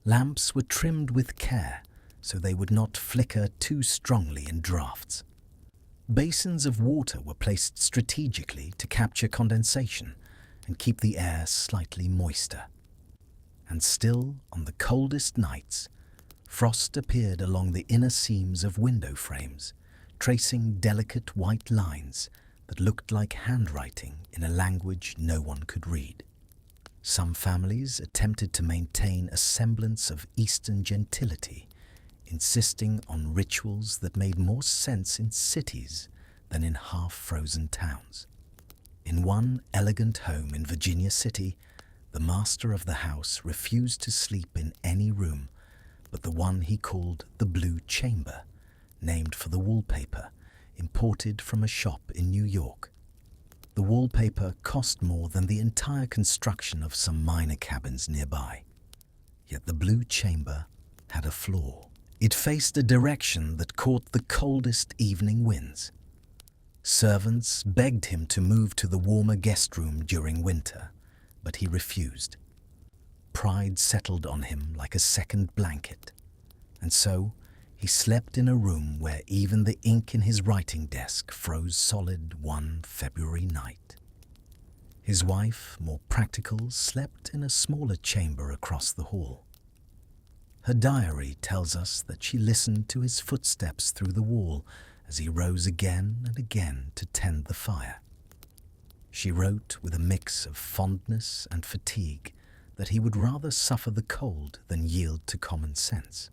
Speaker 1: Lamps were trimmed with care so they would not flicker too strongly in drafts. Basins of water were placed strategically to capture condensation and keep the air slightly moister. And still, on the coldest nights, frost appeared along the inner seams of window frames, tracing delicate white lines that looked like handwriting in a language no one could read. Some families attempted to maintain a semblance of Eastern gentility, insisting on rituals that made more sense in cities than in half-frozen towns. In one elegant home in Virginia City, the master of the house refused to sleep in any room but the one he called the Blue Chamber, named for the wallpaper imported from a shop in New York. The wallpaper cost more than the entire construction of some minor cabins nearby. Yet the Blue Chamber had a flaw. It faced a direction that caught the coldest evening winds. Servants begged him to move to the warmer guest room during winter, but he refused. Pride settled on him like a second blanket, and so he slept in a room where even the ink in his writing desk froze solid one February night. His wife, more practical, slept in a smaller chamber across the hall. Her diary tells us that she listened to his footsteps through the wall as he rose again and again to tend the fire. She wrote with a mix of fondness and fatigue that he would rather suffer the cold than yield to common sense.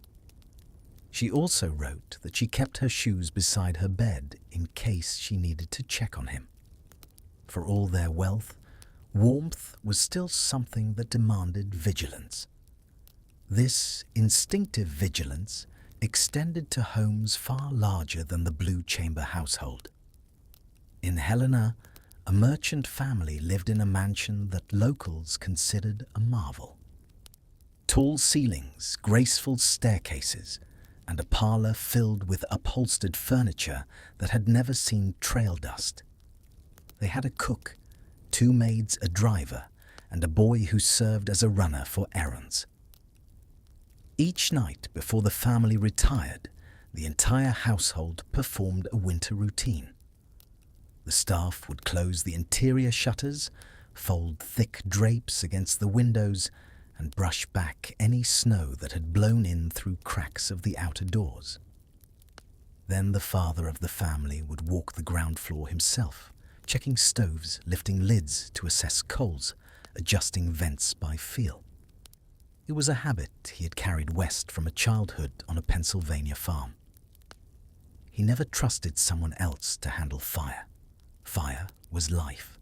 Speaker 1: She also wrote that she kept her shoes beside her bed in case she needed to check on him. For all their wealth, warmth was still something that demanded vigilance. This instinctive vigilance extended to homes far larger than the Blue Chamber household. In Helena, a merchant family lived in a mansion that locals considered a marvel. Tall ceilings, graceful staircases, and a parlor filled with upholstered furniture that had never seen trail dust. They had a cook, 2 maids, a driver, and a boy who served as a runner for errands. Each night before the family retired, the entire household performed a winter routine. The staff would close the interior shutters, fold thick drapes against the windows, and brush back any snow that had blown in through cracks of the outer doors. Then the father of the family would walk the ground floor himself, checking stoves, lifting lids to assess coals, adjusting vents by feel. It was a habit he had carried west from a childhood on a Pennsylvania farm. He never trusted someone else to handle fire. Fire was life.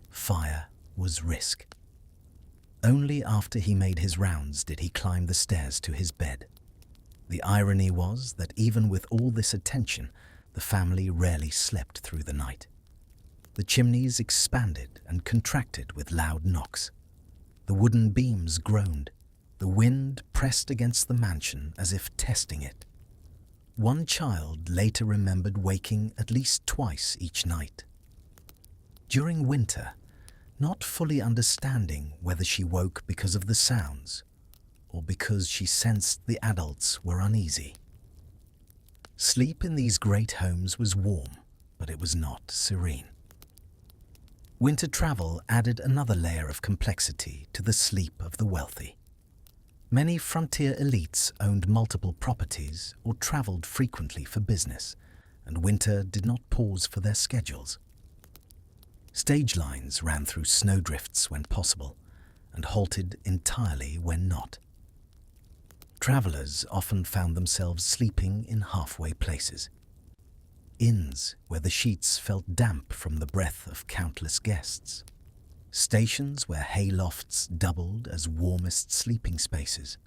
Speaker 1: Fire was risk. Only after he made his rounds did he climb the stairs to his bed. The irony was that even with all this attention, the family rarely slept through the night. The chimneys expanded and contracted with loud knocks. The wooden beams groaned. The wind pressed against the mansion as if testing it. One child later remembered waking at least twice each night. During winter, not fully understanding whether she woke because of the sounds or because she sensed the adults were uneasy. Sleep in these great homes was warm, but it was not serene. Winter travel added another layer of complexity to the sleep of the wealthy. Many frontier elites owned multiple properties or traveled frequently for business, and winter did not pause for their schedules. Stage lines ran through snowdrifts when possible and halted entirely when not. Travelers often found themselves sleeping in halfway places. Inns where the sheets felt damp from the breath of countless guests. Stations where haylofts doubled as warmest sleeping spaces.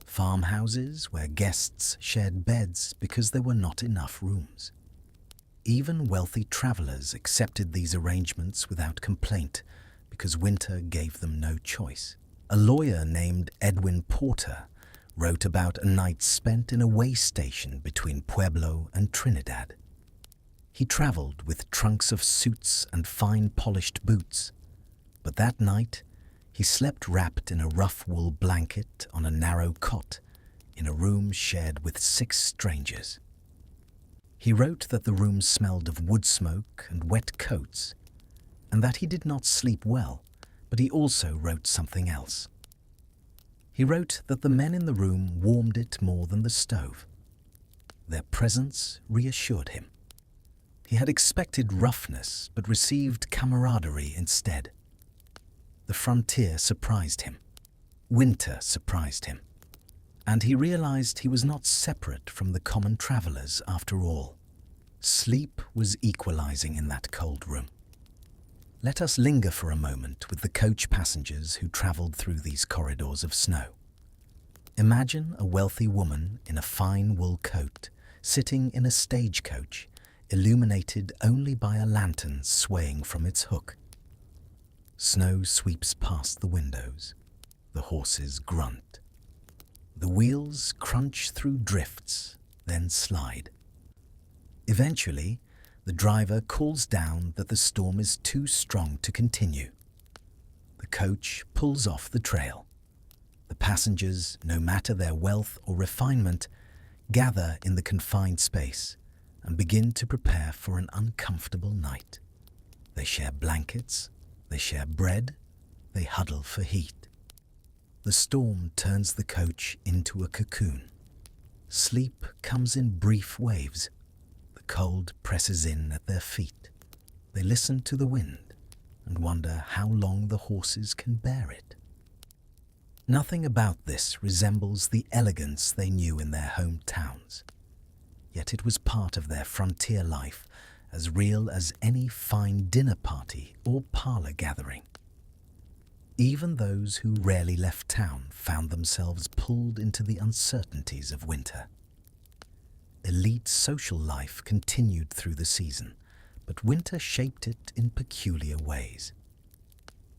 Speaker 1: Farmhouses where guests shared beds because there were not enough rooms. Even wealthy travelers accepted these arrangements without complaint, because winter gave them no choice. A lawyer named Edwin Porter wrote about a night spent in a way station between Pueblo and Trinidad. He traveled with trunks of suits and fine polished boots, but that night he slept wrapped in a rough wool blanket on a narrow cot in a room shared with 6 strangers. He wrote that the room smelled of wood smoke and wet coats, and that he did not sleep well, but he also wrote something else. He wrote that the men in the room warmed it more than the stove. Their presence reassured him. He had expected roughness, but received camaraderie instead. The frontier surprised him. Winter surprised him. And he realized he was not separate from the common travelers after all. Sleep was equalizing in that cold room. Let us linger for a moment with the coach passengers who traveled through these corridors of snow. Imagine a wealthy woman in a fine wool coat sitting in a stagecoach, illuminated only by a lantern swaying from its hook. Snow sweeps past the windows. The horses grunt. The wheels crunch through drifts, then slide. Eventually, the driver calls down that the storm is too strong to continue. The coach pulls off the trail. The passengers, no matter their wealth or refinement, gather in the confined space and begin to prepare for an uncomfortable night. They share blankets, they share bread, they huddle for heat. The storm turns the coach into a cocoon. Sleep comes in brief waves. The cold presses in at their feet. They listen to the wind and wonder how long the horses can bear it. Nothing about this resembles the elegance they knew in their hometowns. Yet it was part of their frontier life, as real as any fine dinner party or parlor gathering. Even those who rarely left town found themselves pulled into the uncertainties of winter. Elite social life continued through the season, but winter shaped it in peculiar ways.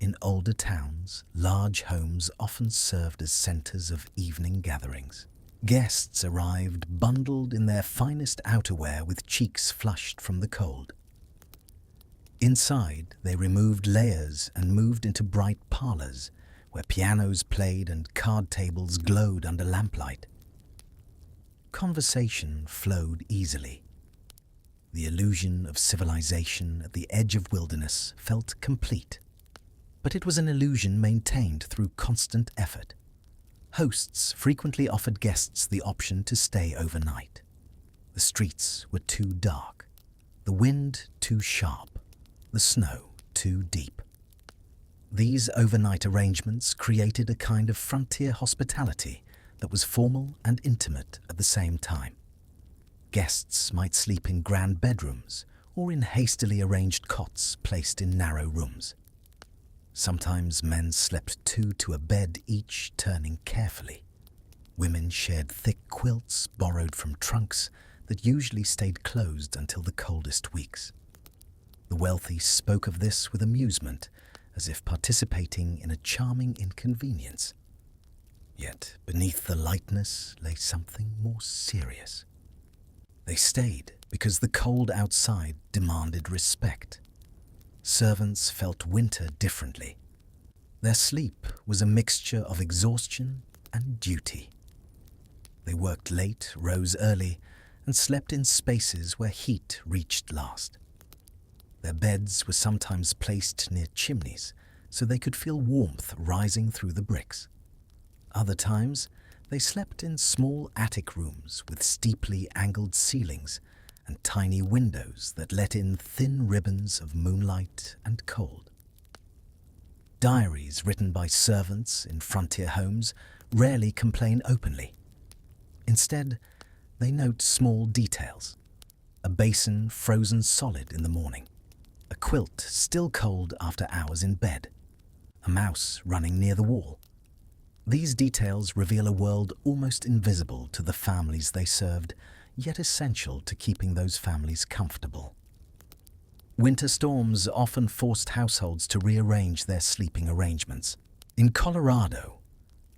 Speaker 1: In older towns, large homes often served as centers of evening gatherings. Guests arrived bundled in their finest outerwear with cheeks flushed from the cold. Inside, they removed layers and moved into bright parlors, where pianos played and card tables glowed under lamplight. Conversation flowed easily. The illusion of civilization at the edge of wilderness felt complete. But it was an illusion maintained through constant effort. Hosts frequently offered guests the option to stay overnight. The streets were too dark, the wind too sharp, the snow too deep. These overnight arrangements created a kind of frontier hospitality that was formal and intimate at the same time. Guests might sleep in grand bedrooms or in hastily arranged cots placed in narrow rooms. Sometimes men slept 2 to a bed each, turning carefully. Women shared thick quilts borrowed from trunks that usually stayed closed until the coldest weeks. The wealthy spoke of this with amusement, as if participating in a charming inconvenience. Yet beneath the lightness lay something more serious. They stayed because the cold outside demanded respect. Servants felt winter differently. Their sleep was a mixture of exhaustion and duty. They worked late, rose early, and slept in spaces where heat reached last. Their beds were sometimes placed near chimneys so they could feel warmth rising through the bricks. Other times, they slept in small attic rooms with steeply angled ceilings and tiny windows that let in thin ribbons of moonlight and cold. Diaries written by servants in frontier homes rarely complain openly. Instead, they note small details. A basin frozen solid in the morning, a quilt still cold after hours in bed, a mouse running near the wall. These details reveal a world almost invisible to the families they served, yet essential to keeping those families comfortable. Winter storms often forced households to rearrange their sleeping arrangements. In Colorado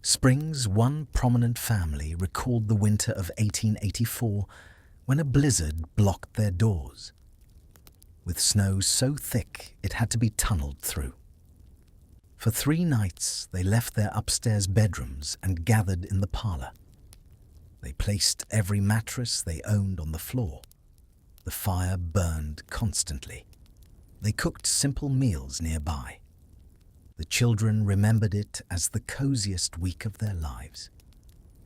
Speaker 1: Springs, one prominent family recalled the winter of 1884 when a blizzard blocked their doors, with snow so thick it had to be tunneled through. For 3 nights, they left their upstairs bedrooms and gathered in the parlor. They placed every mattress they owned on the floor. The fire burned constantly. They cooked simple meals nearby. The children remembered it as the coziest week of their lives.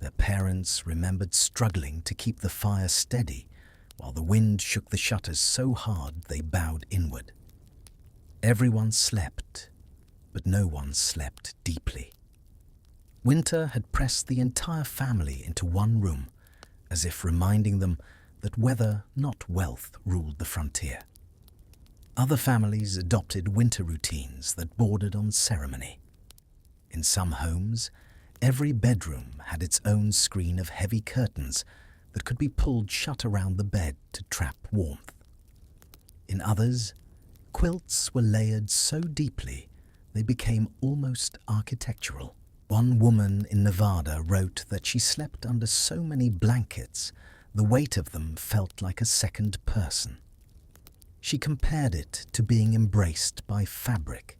Speaker 1: Their parents remembered struggling to keep the fire steady while the wind shook the shutters so hard they bowed inward. Everyone slept, but no one slept deeply. Winter had pressed the entire family into one room, as if reminding them that weather, not wealth, ruled the frontier. Other families adopted winter routines that bordered on ceremony. In some homes, every bedroom had its own screen of heavy curtains that could be pulled shut around the bed to trap warmth. In others, quilts were layered so deeply they became almost architectural. One woman in Nevada wrote that she slept under so many blankets the weight of them felt like a second person. She compared it to being embraced by fabric.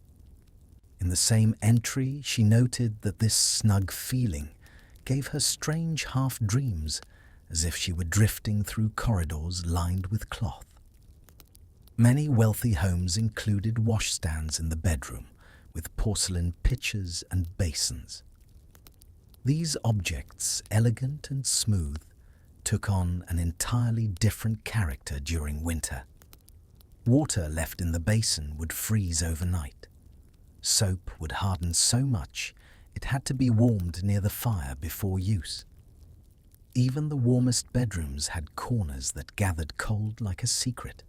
Speaker 1: In the same entry, she noted that this snug feeling gave her strange half-dreams, as if she were drifting through corridors lined with cloth. Many wealthy homes included washstands in the bedroom, with porcelain pitchers and basins. These objects, elegant and smooth, took on an entirely different character during winter. Water left in the basin would freeze overnight. Soap would harden so much it had to be warmed near the fire before use. Even the warmest bedrooms had corners that gathered cold like a secret.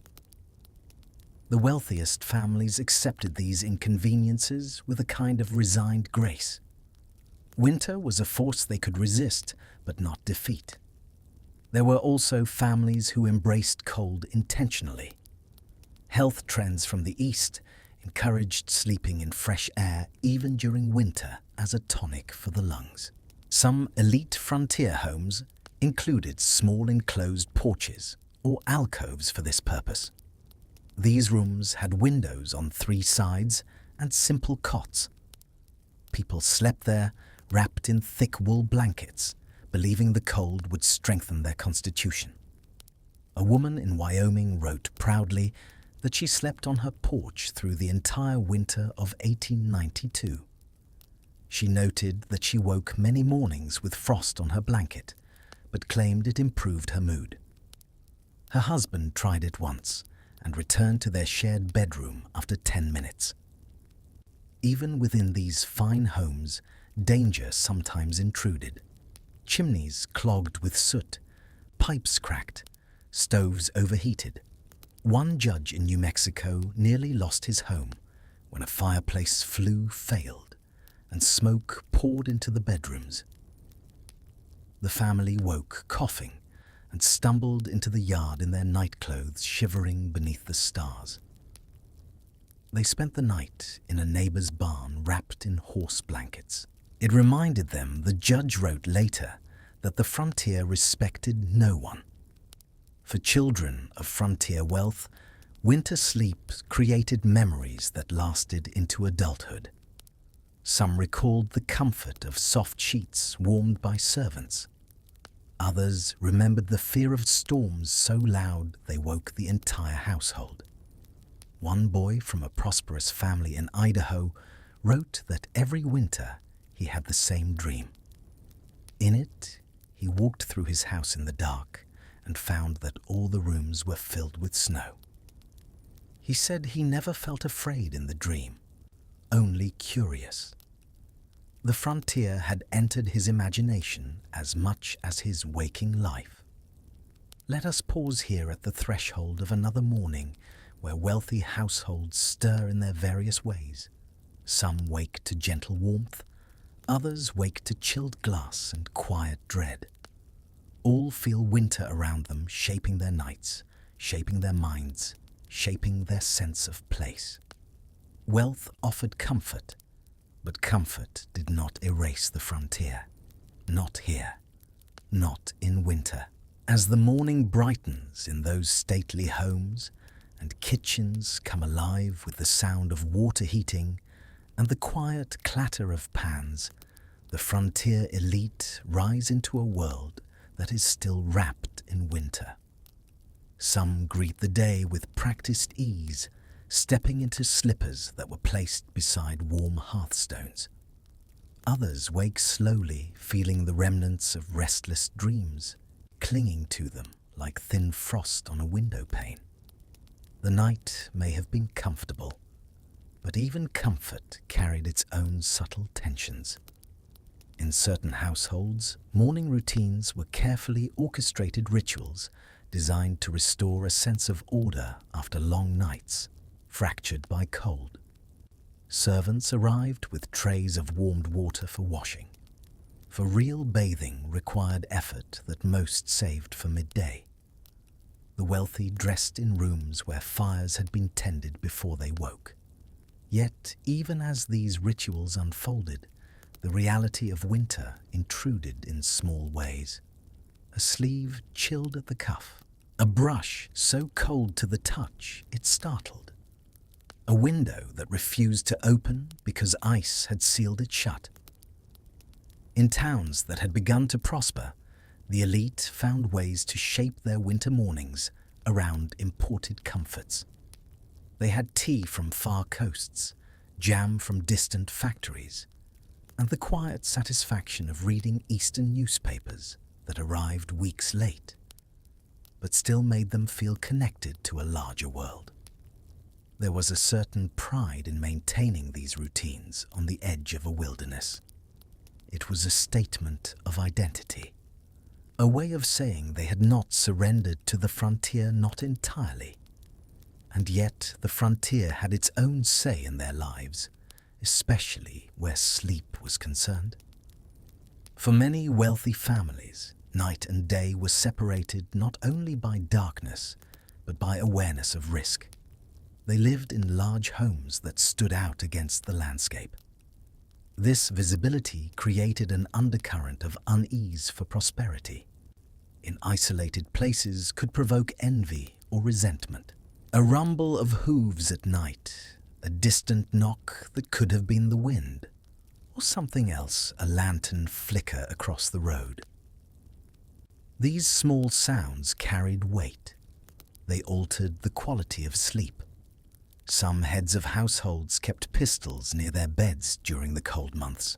Speaker 1: The wealthiest families accepted these inconveniences with a kind of resigned grace. Winter was a force they could resist, but not defeat. There were also families who embraced cold intentionally. Health trends from the East encouraged sleeping in fresh air even during winter as a tonic for the lungs. Some elite frontier homes included small enclosed porches or alcoves for this purpose. These rooms had windows on 3 sides and simple cots. People slept there, wrapped in thick wool blankets, believing the cold would strengthen their constitution. A woman in Wyoming wrote proudly that she slept on her porch through the entire winter of 1892. She noted that she woke many mornings with frost on her blanket, but claimed it improved her mood. Her husband tried it once and returned to their shared bedroom after 10 minutes. Even within these fine homes, danger sometimes intruded. Chimneys clogged with soot, pipes cracked, stoves overheated. One judge in New Mexico nearly lost his home when a fireplace flue failed and smoke poured into the bedrooms. The family woke coughing and stumbled into the yard in their nightclothes, shivering beneath the stars. They spent the night in a neighbor's barn wrapped in horse blankets. It reminded them, the judge wrote later, that the frontier respected no one. For children of frontier wealth, winter sleep created memories that lasted into adulthood. Some recalled the comfort of soft sheets warmed by servants. Others remembered the fear of storms so loud they woke the entire household. One boy from a prosperous family in Idaho wrote that every winter he had the same dream. In it, he walked through his house in the dark and found that all the rooms were filled with snow. He said he never felt afraid in the dream, only curious. The frontier had entered his imagination as much as his waking life. Let us pause here at the threshold of another morning where wealthy households stir in their various ways. Some wake to gentle warmth, others wake to chilled glass and quiet dread. All feel winter around them, shaping their nights, shaping their minds, shaping their sense of place. Wealth offered comfort, but comfort did not erase the frontier. Not here. Not in winter. As the morning brightens in those stately homes and kitchens come alive with the sound of water heating and the quiet clatter of pans, the frontier elite rise into a world that is still wrapped in winter. Some greet the day with practiced ease, stepping into slippers that were placed beside warm hearthstones. Others wake slowly, feeling the remnants of restless dreams, clinging to them like thin frost on a window pane. The night may have been comfortable, but even comfort carried its own subtle tensions. In certain households, morning routines were carefully orchestrated rituals designed to restore a sense of order after long nights, fractured by cold. Servants arrived with trays of warmed water for washing, for real bathing required effort that most saved for midday. The wealthy dressed in rooms where fires had been tended before they woke. Yet, even as these rituals unfolded, the reality of winter intruded in small ways. A sleeve chilled at the cuff, a brush so cold to the touch it startled, a window that refused to open because ice had sealed it shut. In towns that had begun to prosper, the elite found ways to shape their winter mornings around imported comforts. They had tea from far coasts, jam from distant factories, and the quiet satisfaction of reading Eastern newspapers that arrived weeks late, but still made them feel connected to a larger world. There was a certain pride in maintaining these routines on the edge of a wilderness. It was a statement of identity, a way of saying they had not surrendered to the frontier, not entirely. And yet the frontier had its own say in their lives, especially where sleep was concerned. For many wealthy families, night and day were separated not only by darkness, but by awareness of risk. They lived in large homes that stood out against the landscape. This visibility created an undercurrent of unease for prosperity. In isolated places could provoke envy or resentment. A rumble of hooves at night, a distant knock that could have been the wind, or something else, a lantern flicker across the road. These small sounds carried weight. They altered the quality of sleep. Some heads of households kept pistols near their beds during the cold months,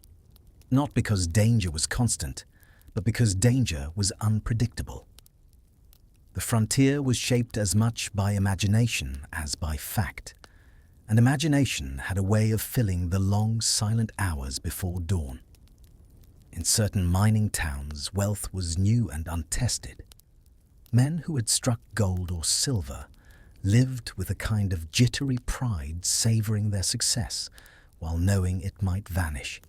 Speaker 1: not because danger was constant, but because danger was unpredictable. The frontier was shaped as much by imagination as by fact, and imagination had a way of filling the long, silent hours before dawn. In certain mining towns, wealth was new and untested. Men who had struck gold or silver lived with a kind of jittery pride, savoring their success while knowing it might vanish.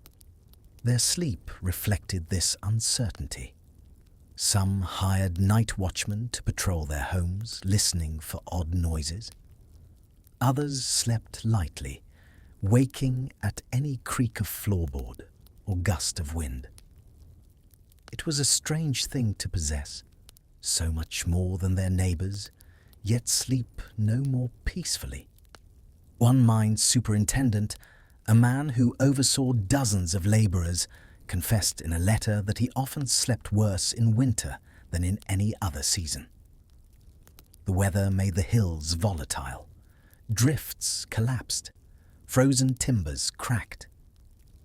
Speaker 1: Their sleep reflected this uncertainty. Some hired night watchmen to patrol their homes, listening for odd noises. Others slept lightly, waking at any creak of floorboard or gust of wind. It was a strange thing to possess, so much more than their neighbors, yet sleep no more peacefully. One mine superintendent, a man who oversaw dozens of laborers, confessed in a letter that he often slept worse in winter than in any other season. The weather made the hills volatile. Drifts collapsed. Frozen timbers cracked.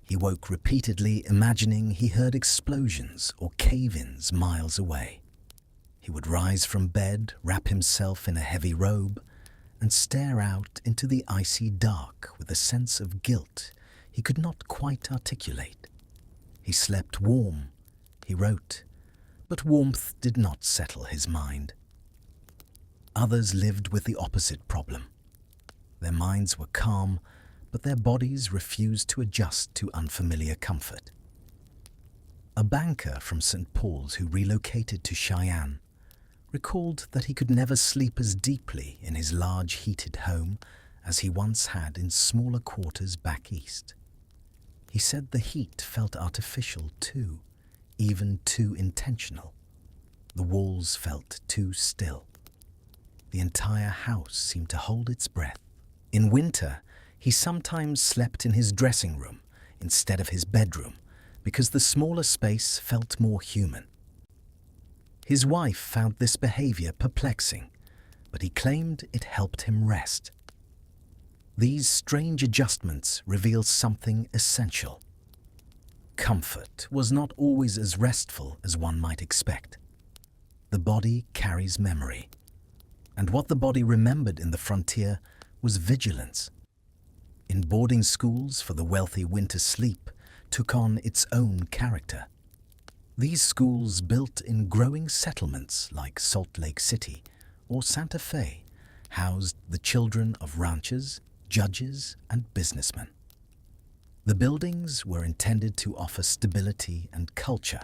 Speaker 1: He woke repeatedly, imagining he heard explosions or cave-ins miles away. He would rise from bed, wrap himself in a heavy robe, and stare out into the icy dark with a sense of guilt he could not quite articulate. He slept warm, he wrote, but warmth did not settle his mind. Others lived with the opposite problem. Their minds were calm, but their bodies refused to adjust to unfamiliar comfort. A banker from St. Paul's who relocated to Cheyenne recalled that he could never sleep as deeply in his large heated home as he once had in smaller quarters back east. He said the heat felt artificial too, even too intentional. The walls felt too still. The entire house seemed to hold its breath. In winter, he sometimes slept in his dressing room instead of his bedroom because the smaller space felt more human. His wife found this behavior perplexing, but he claimed it helped him rest. These strange adjustments reveal something essential. Comfort was not always as restful as one might expect. The body carries memory, and what the body remembered in the frontier was vigilance. In boarding schools for the wealthy, winter sleep took on its own character. These schools, built in growing settlements like Salt Lake City or Santa Fe, housed the children of ranchers, judges, and businessmen. The buildings were intended to offer stability and culture,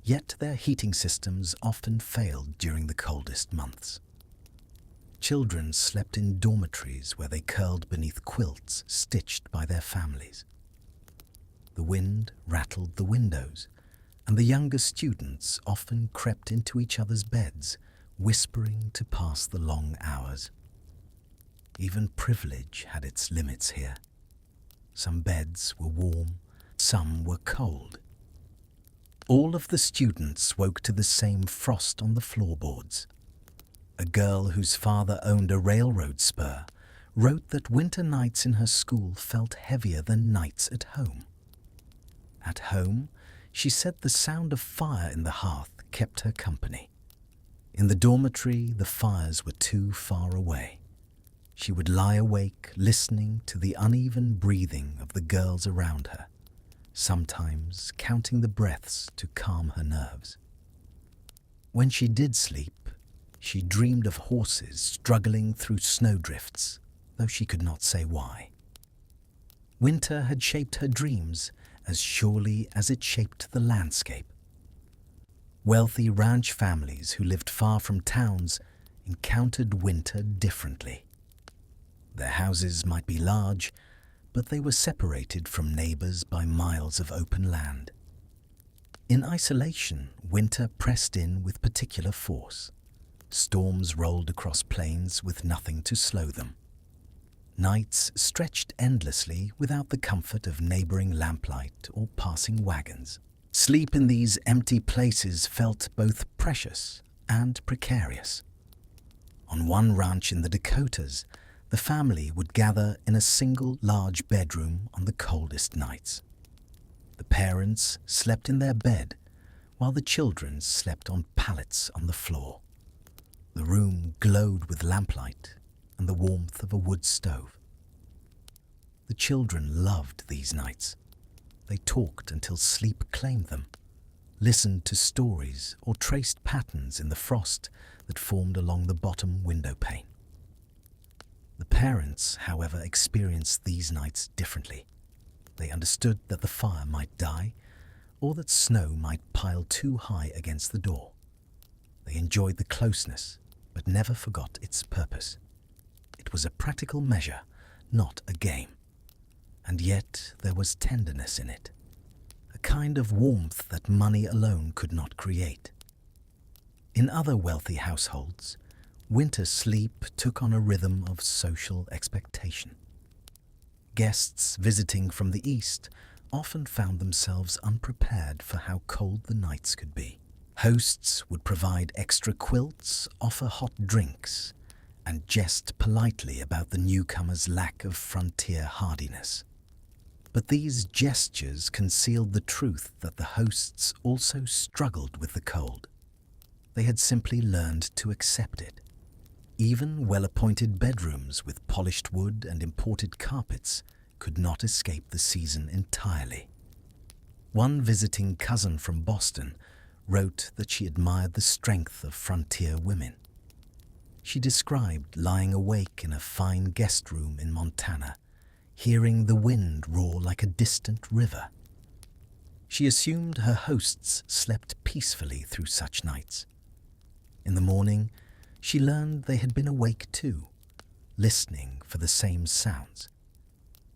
Speaker 1: yet their heating systems often failed during the coldest months. Children slept in dormitories where they curled beneath quilts stitched by their families. The wind rattled the windows, and the younger students often crept into each other's beds, whispering to pass the long hours. Even privilege had its limits here. Some beds were warm, some were cold. All of the students woke to the same frost on the floorboards. A girl whose father owned a railroad spur wrote that winter nights in her school felt heavier than nights at home. At home, she said the sound of fire in the hearth kept her company. In the dormitory, the fires were too far away. She would lie awake, listening to the uneven breathing of the girls around her, sometimes counting the breaths to calm her nerves. When she did sleep, she dreamed of horses struggling through snowdrifts, though she could not say why. Winter had shaped her dreams as surely as it shaped the landscape. Wealthy ranch families who lived far from towns encountered winter differently. Their houses might be large, but they were separated from neighbors by miles of open land. In isolation, winter pressed in with particular force. Storms rolled across plains with nothing to slow them. Nights stretched endlessly without the comfort of neighboring lamplight or passing wagons. Sleep in these empty places felt both precious and precarious. On one ranch in the Dakotas, the family would gather in a single large bedroom on the coldest nights. The parents slept in their bed, while the children slept on pallets on the floor. The room glowed with lamplight and the warmth of a wood stove. The children loved these nights. They talked until sleep claimed them, listened to stories or traced patterns in the frost that formed along the bottom window pane. The parents, however, experienced these nights differently. They understood that the fire might die, or that snow might pile too high against the door. They enjoyed the closeness, but never forgot its purpose. It was a practical measure, not a game. And yet there was tenderness in it, a kind of warmth that money alone could not create. In other wealthy households, winter sleep took on a rhythm of social expectation. Guests visiting from the east often found themselves unprepared for how cold the nights could be. Hosts would provide extra quilts, offer hot drinks, and jest politely about the newcomers' lack of frontier hardiness. But these gestures concealed the truth that the hosts also struggled with the cold. They had simply learned to accept it. Even well-appointed bedrooms with polished wood and imported carpets could not escape the season entirely. One visiting cousin from Boston wrote that she admired the strength of frontier women. She described lying awake in a fine guest room in Montana, hearing the wind roar like a distant river. She assumed her hosts slept peacefully through such nights. In the morning, she learned they had been awake too, listening for the same sounds.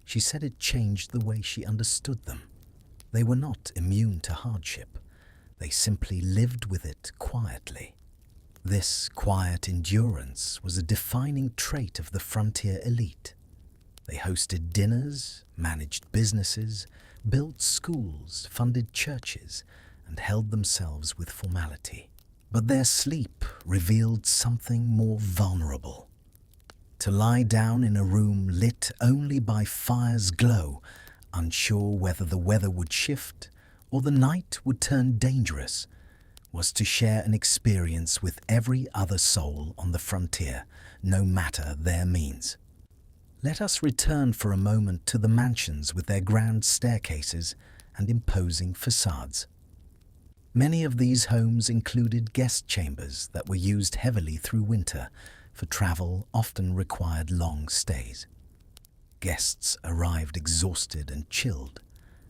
Speaker 1: She said it changed the way she understood them. They were not immune to hardship. They simply lived with it quietly. This quiet endurance was a defining trait of the frontier elite. They hosted dinners, managed businesses, built schools, funded churches, and held themselves with formality. But their sleep revealed something more vulnerable. To lie down in a room lit only by fire's glow, unsure whether the weather would shift or the night would turn dangerous, was to share an experience with every other soul on the frontier, no matter their means. Let us return for a moment to the mansions with their grand staircases and imposing facades. Many of these homes included guest chambers that were used heavily through winter, for travel often required long stays. Guests arrived exhausted and chilled,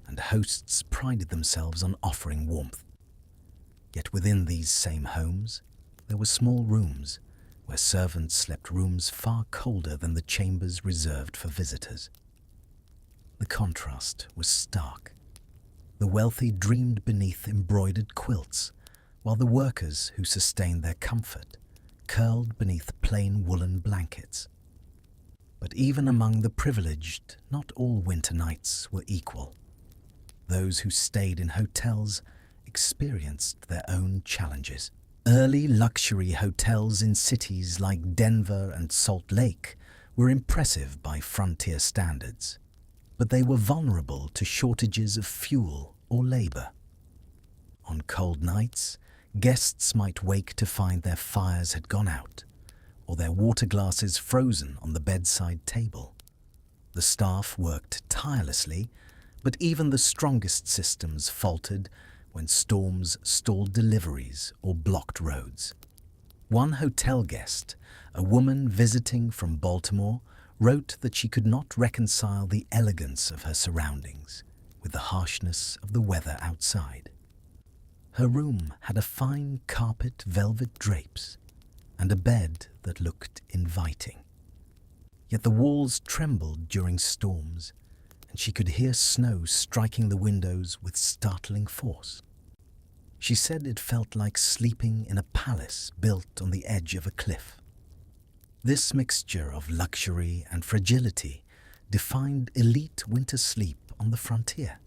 Speaker 1: and hosts prided themselves on offering warmth. Yet within these same homes, there were small rooms where servants slept rooms far colder than the chambers reserved for visitors. The contrast was stark. The wealthy dreamed beneath embroidered quilts, while the workers who sustained their comfort curled beneath plain woolen blankets. But even among the privileged, not all winter nights were equal. Those who stayed in hotels experienced their own challenges. Early luxury hotels in cities like Denver and Salt Lake were impressive by frontier standards, but they were vulnerable to shortages of fuel or labor. On cold nights, guests might wake to find their fires had gone out, or their water glasses frozen on the bedside table. The staff worked tirelessly, but even the strongest systems faltered when storms stalled deliveries or blocked roads. One hotel guest, a woman visiting from Baltimore, wrote that she could not reconcile the elegance of her surroundings with the harshness of the weather outside. Her room had a fine carpet velvet drapes and a bed that looked inviting. Yet the walls trembled during storms, and she could hear snow striking the windows with startling force. She said it felt like sleeping in a palace built on the edge of a cliff. This mixture of luxury and fragility defined elite winter sleep on the frontier.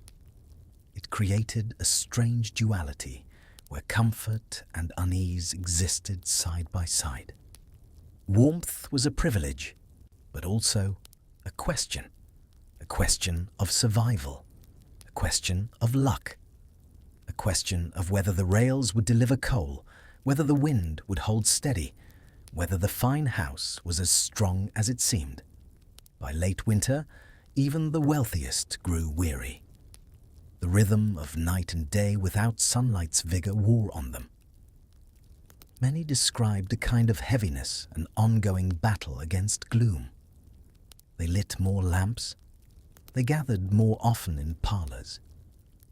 Speaker 1: It created a strange duality where comfort and unease existed side by side. Warmth was a privilege, but also a question of survival, a question of luck, a question of whether the rails would deliver coal, whether the wind would hold steady, whether the fine house was as strong as it seemed. By late winter, even the wealthiest grew weary. The rhythm of night and day without sunlight's vigor wore on them. Many described a kind of heaviness, an ongoing battle against gloom. They lit more lamps. They gathered more often in parlors.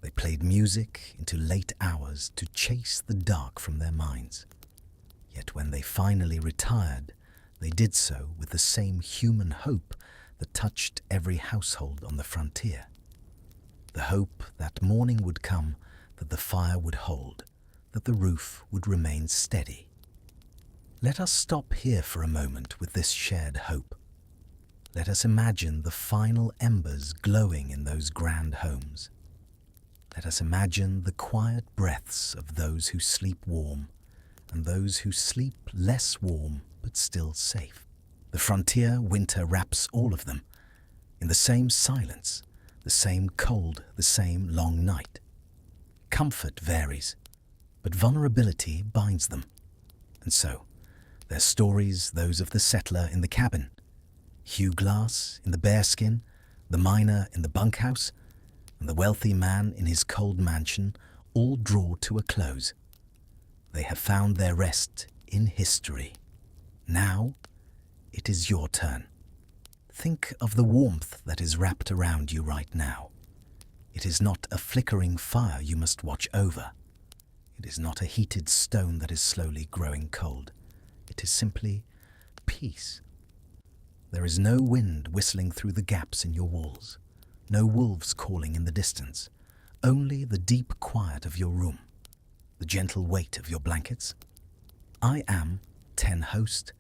Speaker 1: They played music into late hours to chase the dark from their minds. Yet when they finally retired, they did so with the same human hope that touched every household on the frontier. The hope that morning would come, that the fire would hold, that the roof would remain steady. Let us stop here for a moment with this shared hope. Let us imagine the final embers glowing in those grand homes. Let us imagine the quiet breaths of those who sleep warm and those who sleep less warm but still safe. The frontier winter wraps all of them in the same silence, the same cold, the same long night. Comfort varies, but vulnerability binds them. And so, their stories, those of the settler in the cabin, Hugh Glass in the bearskin, the miner in the bunkhouse, and the wealthy man in his cold mansion, all draw to a close. They have found their rest in history. Now, it is your turn. Think of the warmth that is wrapped around you right now. It is not a flickering fire you must watch over. It is not a heated stone that is slowly growing cold. It is simply peace. There is no wind whistling through the gaps in your walls, no wolves calling in the distance, only the deep quiet of your room, the gentle weight of your blankets. I am Ten Host,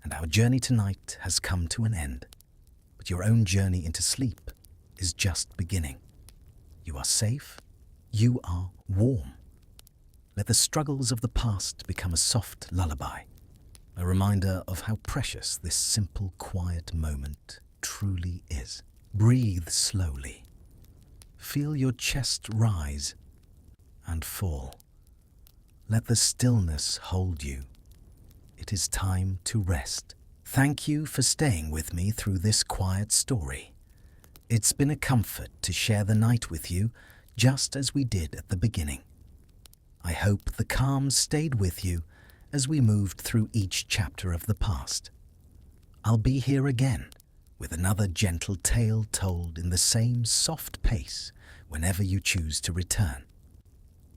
Speaker 1: and our journey tonight has come to an end. But your own journey into sleep is just beginning. You are safe. You are warm. Let the struggles of the past become a soft lullaby, a reminder of how precious this simple, quiet moment truly is. Breathe slowly. Feel your chest rise and fall. Let the stillness hold you. It is time to rest. Thank you for staying with me through this quiet story. It's been a comfort to share the night with you, just as we did at the beginning. I hope the calm stayed with you as we moved through each chapter of the past. I'll be here again with another gentle tale told in the same soft pace whenever you choose to return.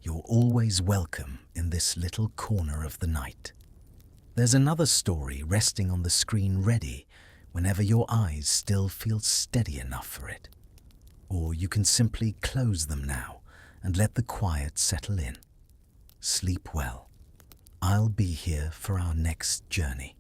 Speaker 1: You're always welcome in this little corner of the night. There's another story resting on the screen ready whenever your eyes still feel steady enough for it. Or you can simply close them now and let the quiet settle in. Sleep well. I'll be here for our next journey.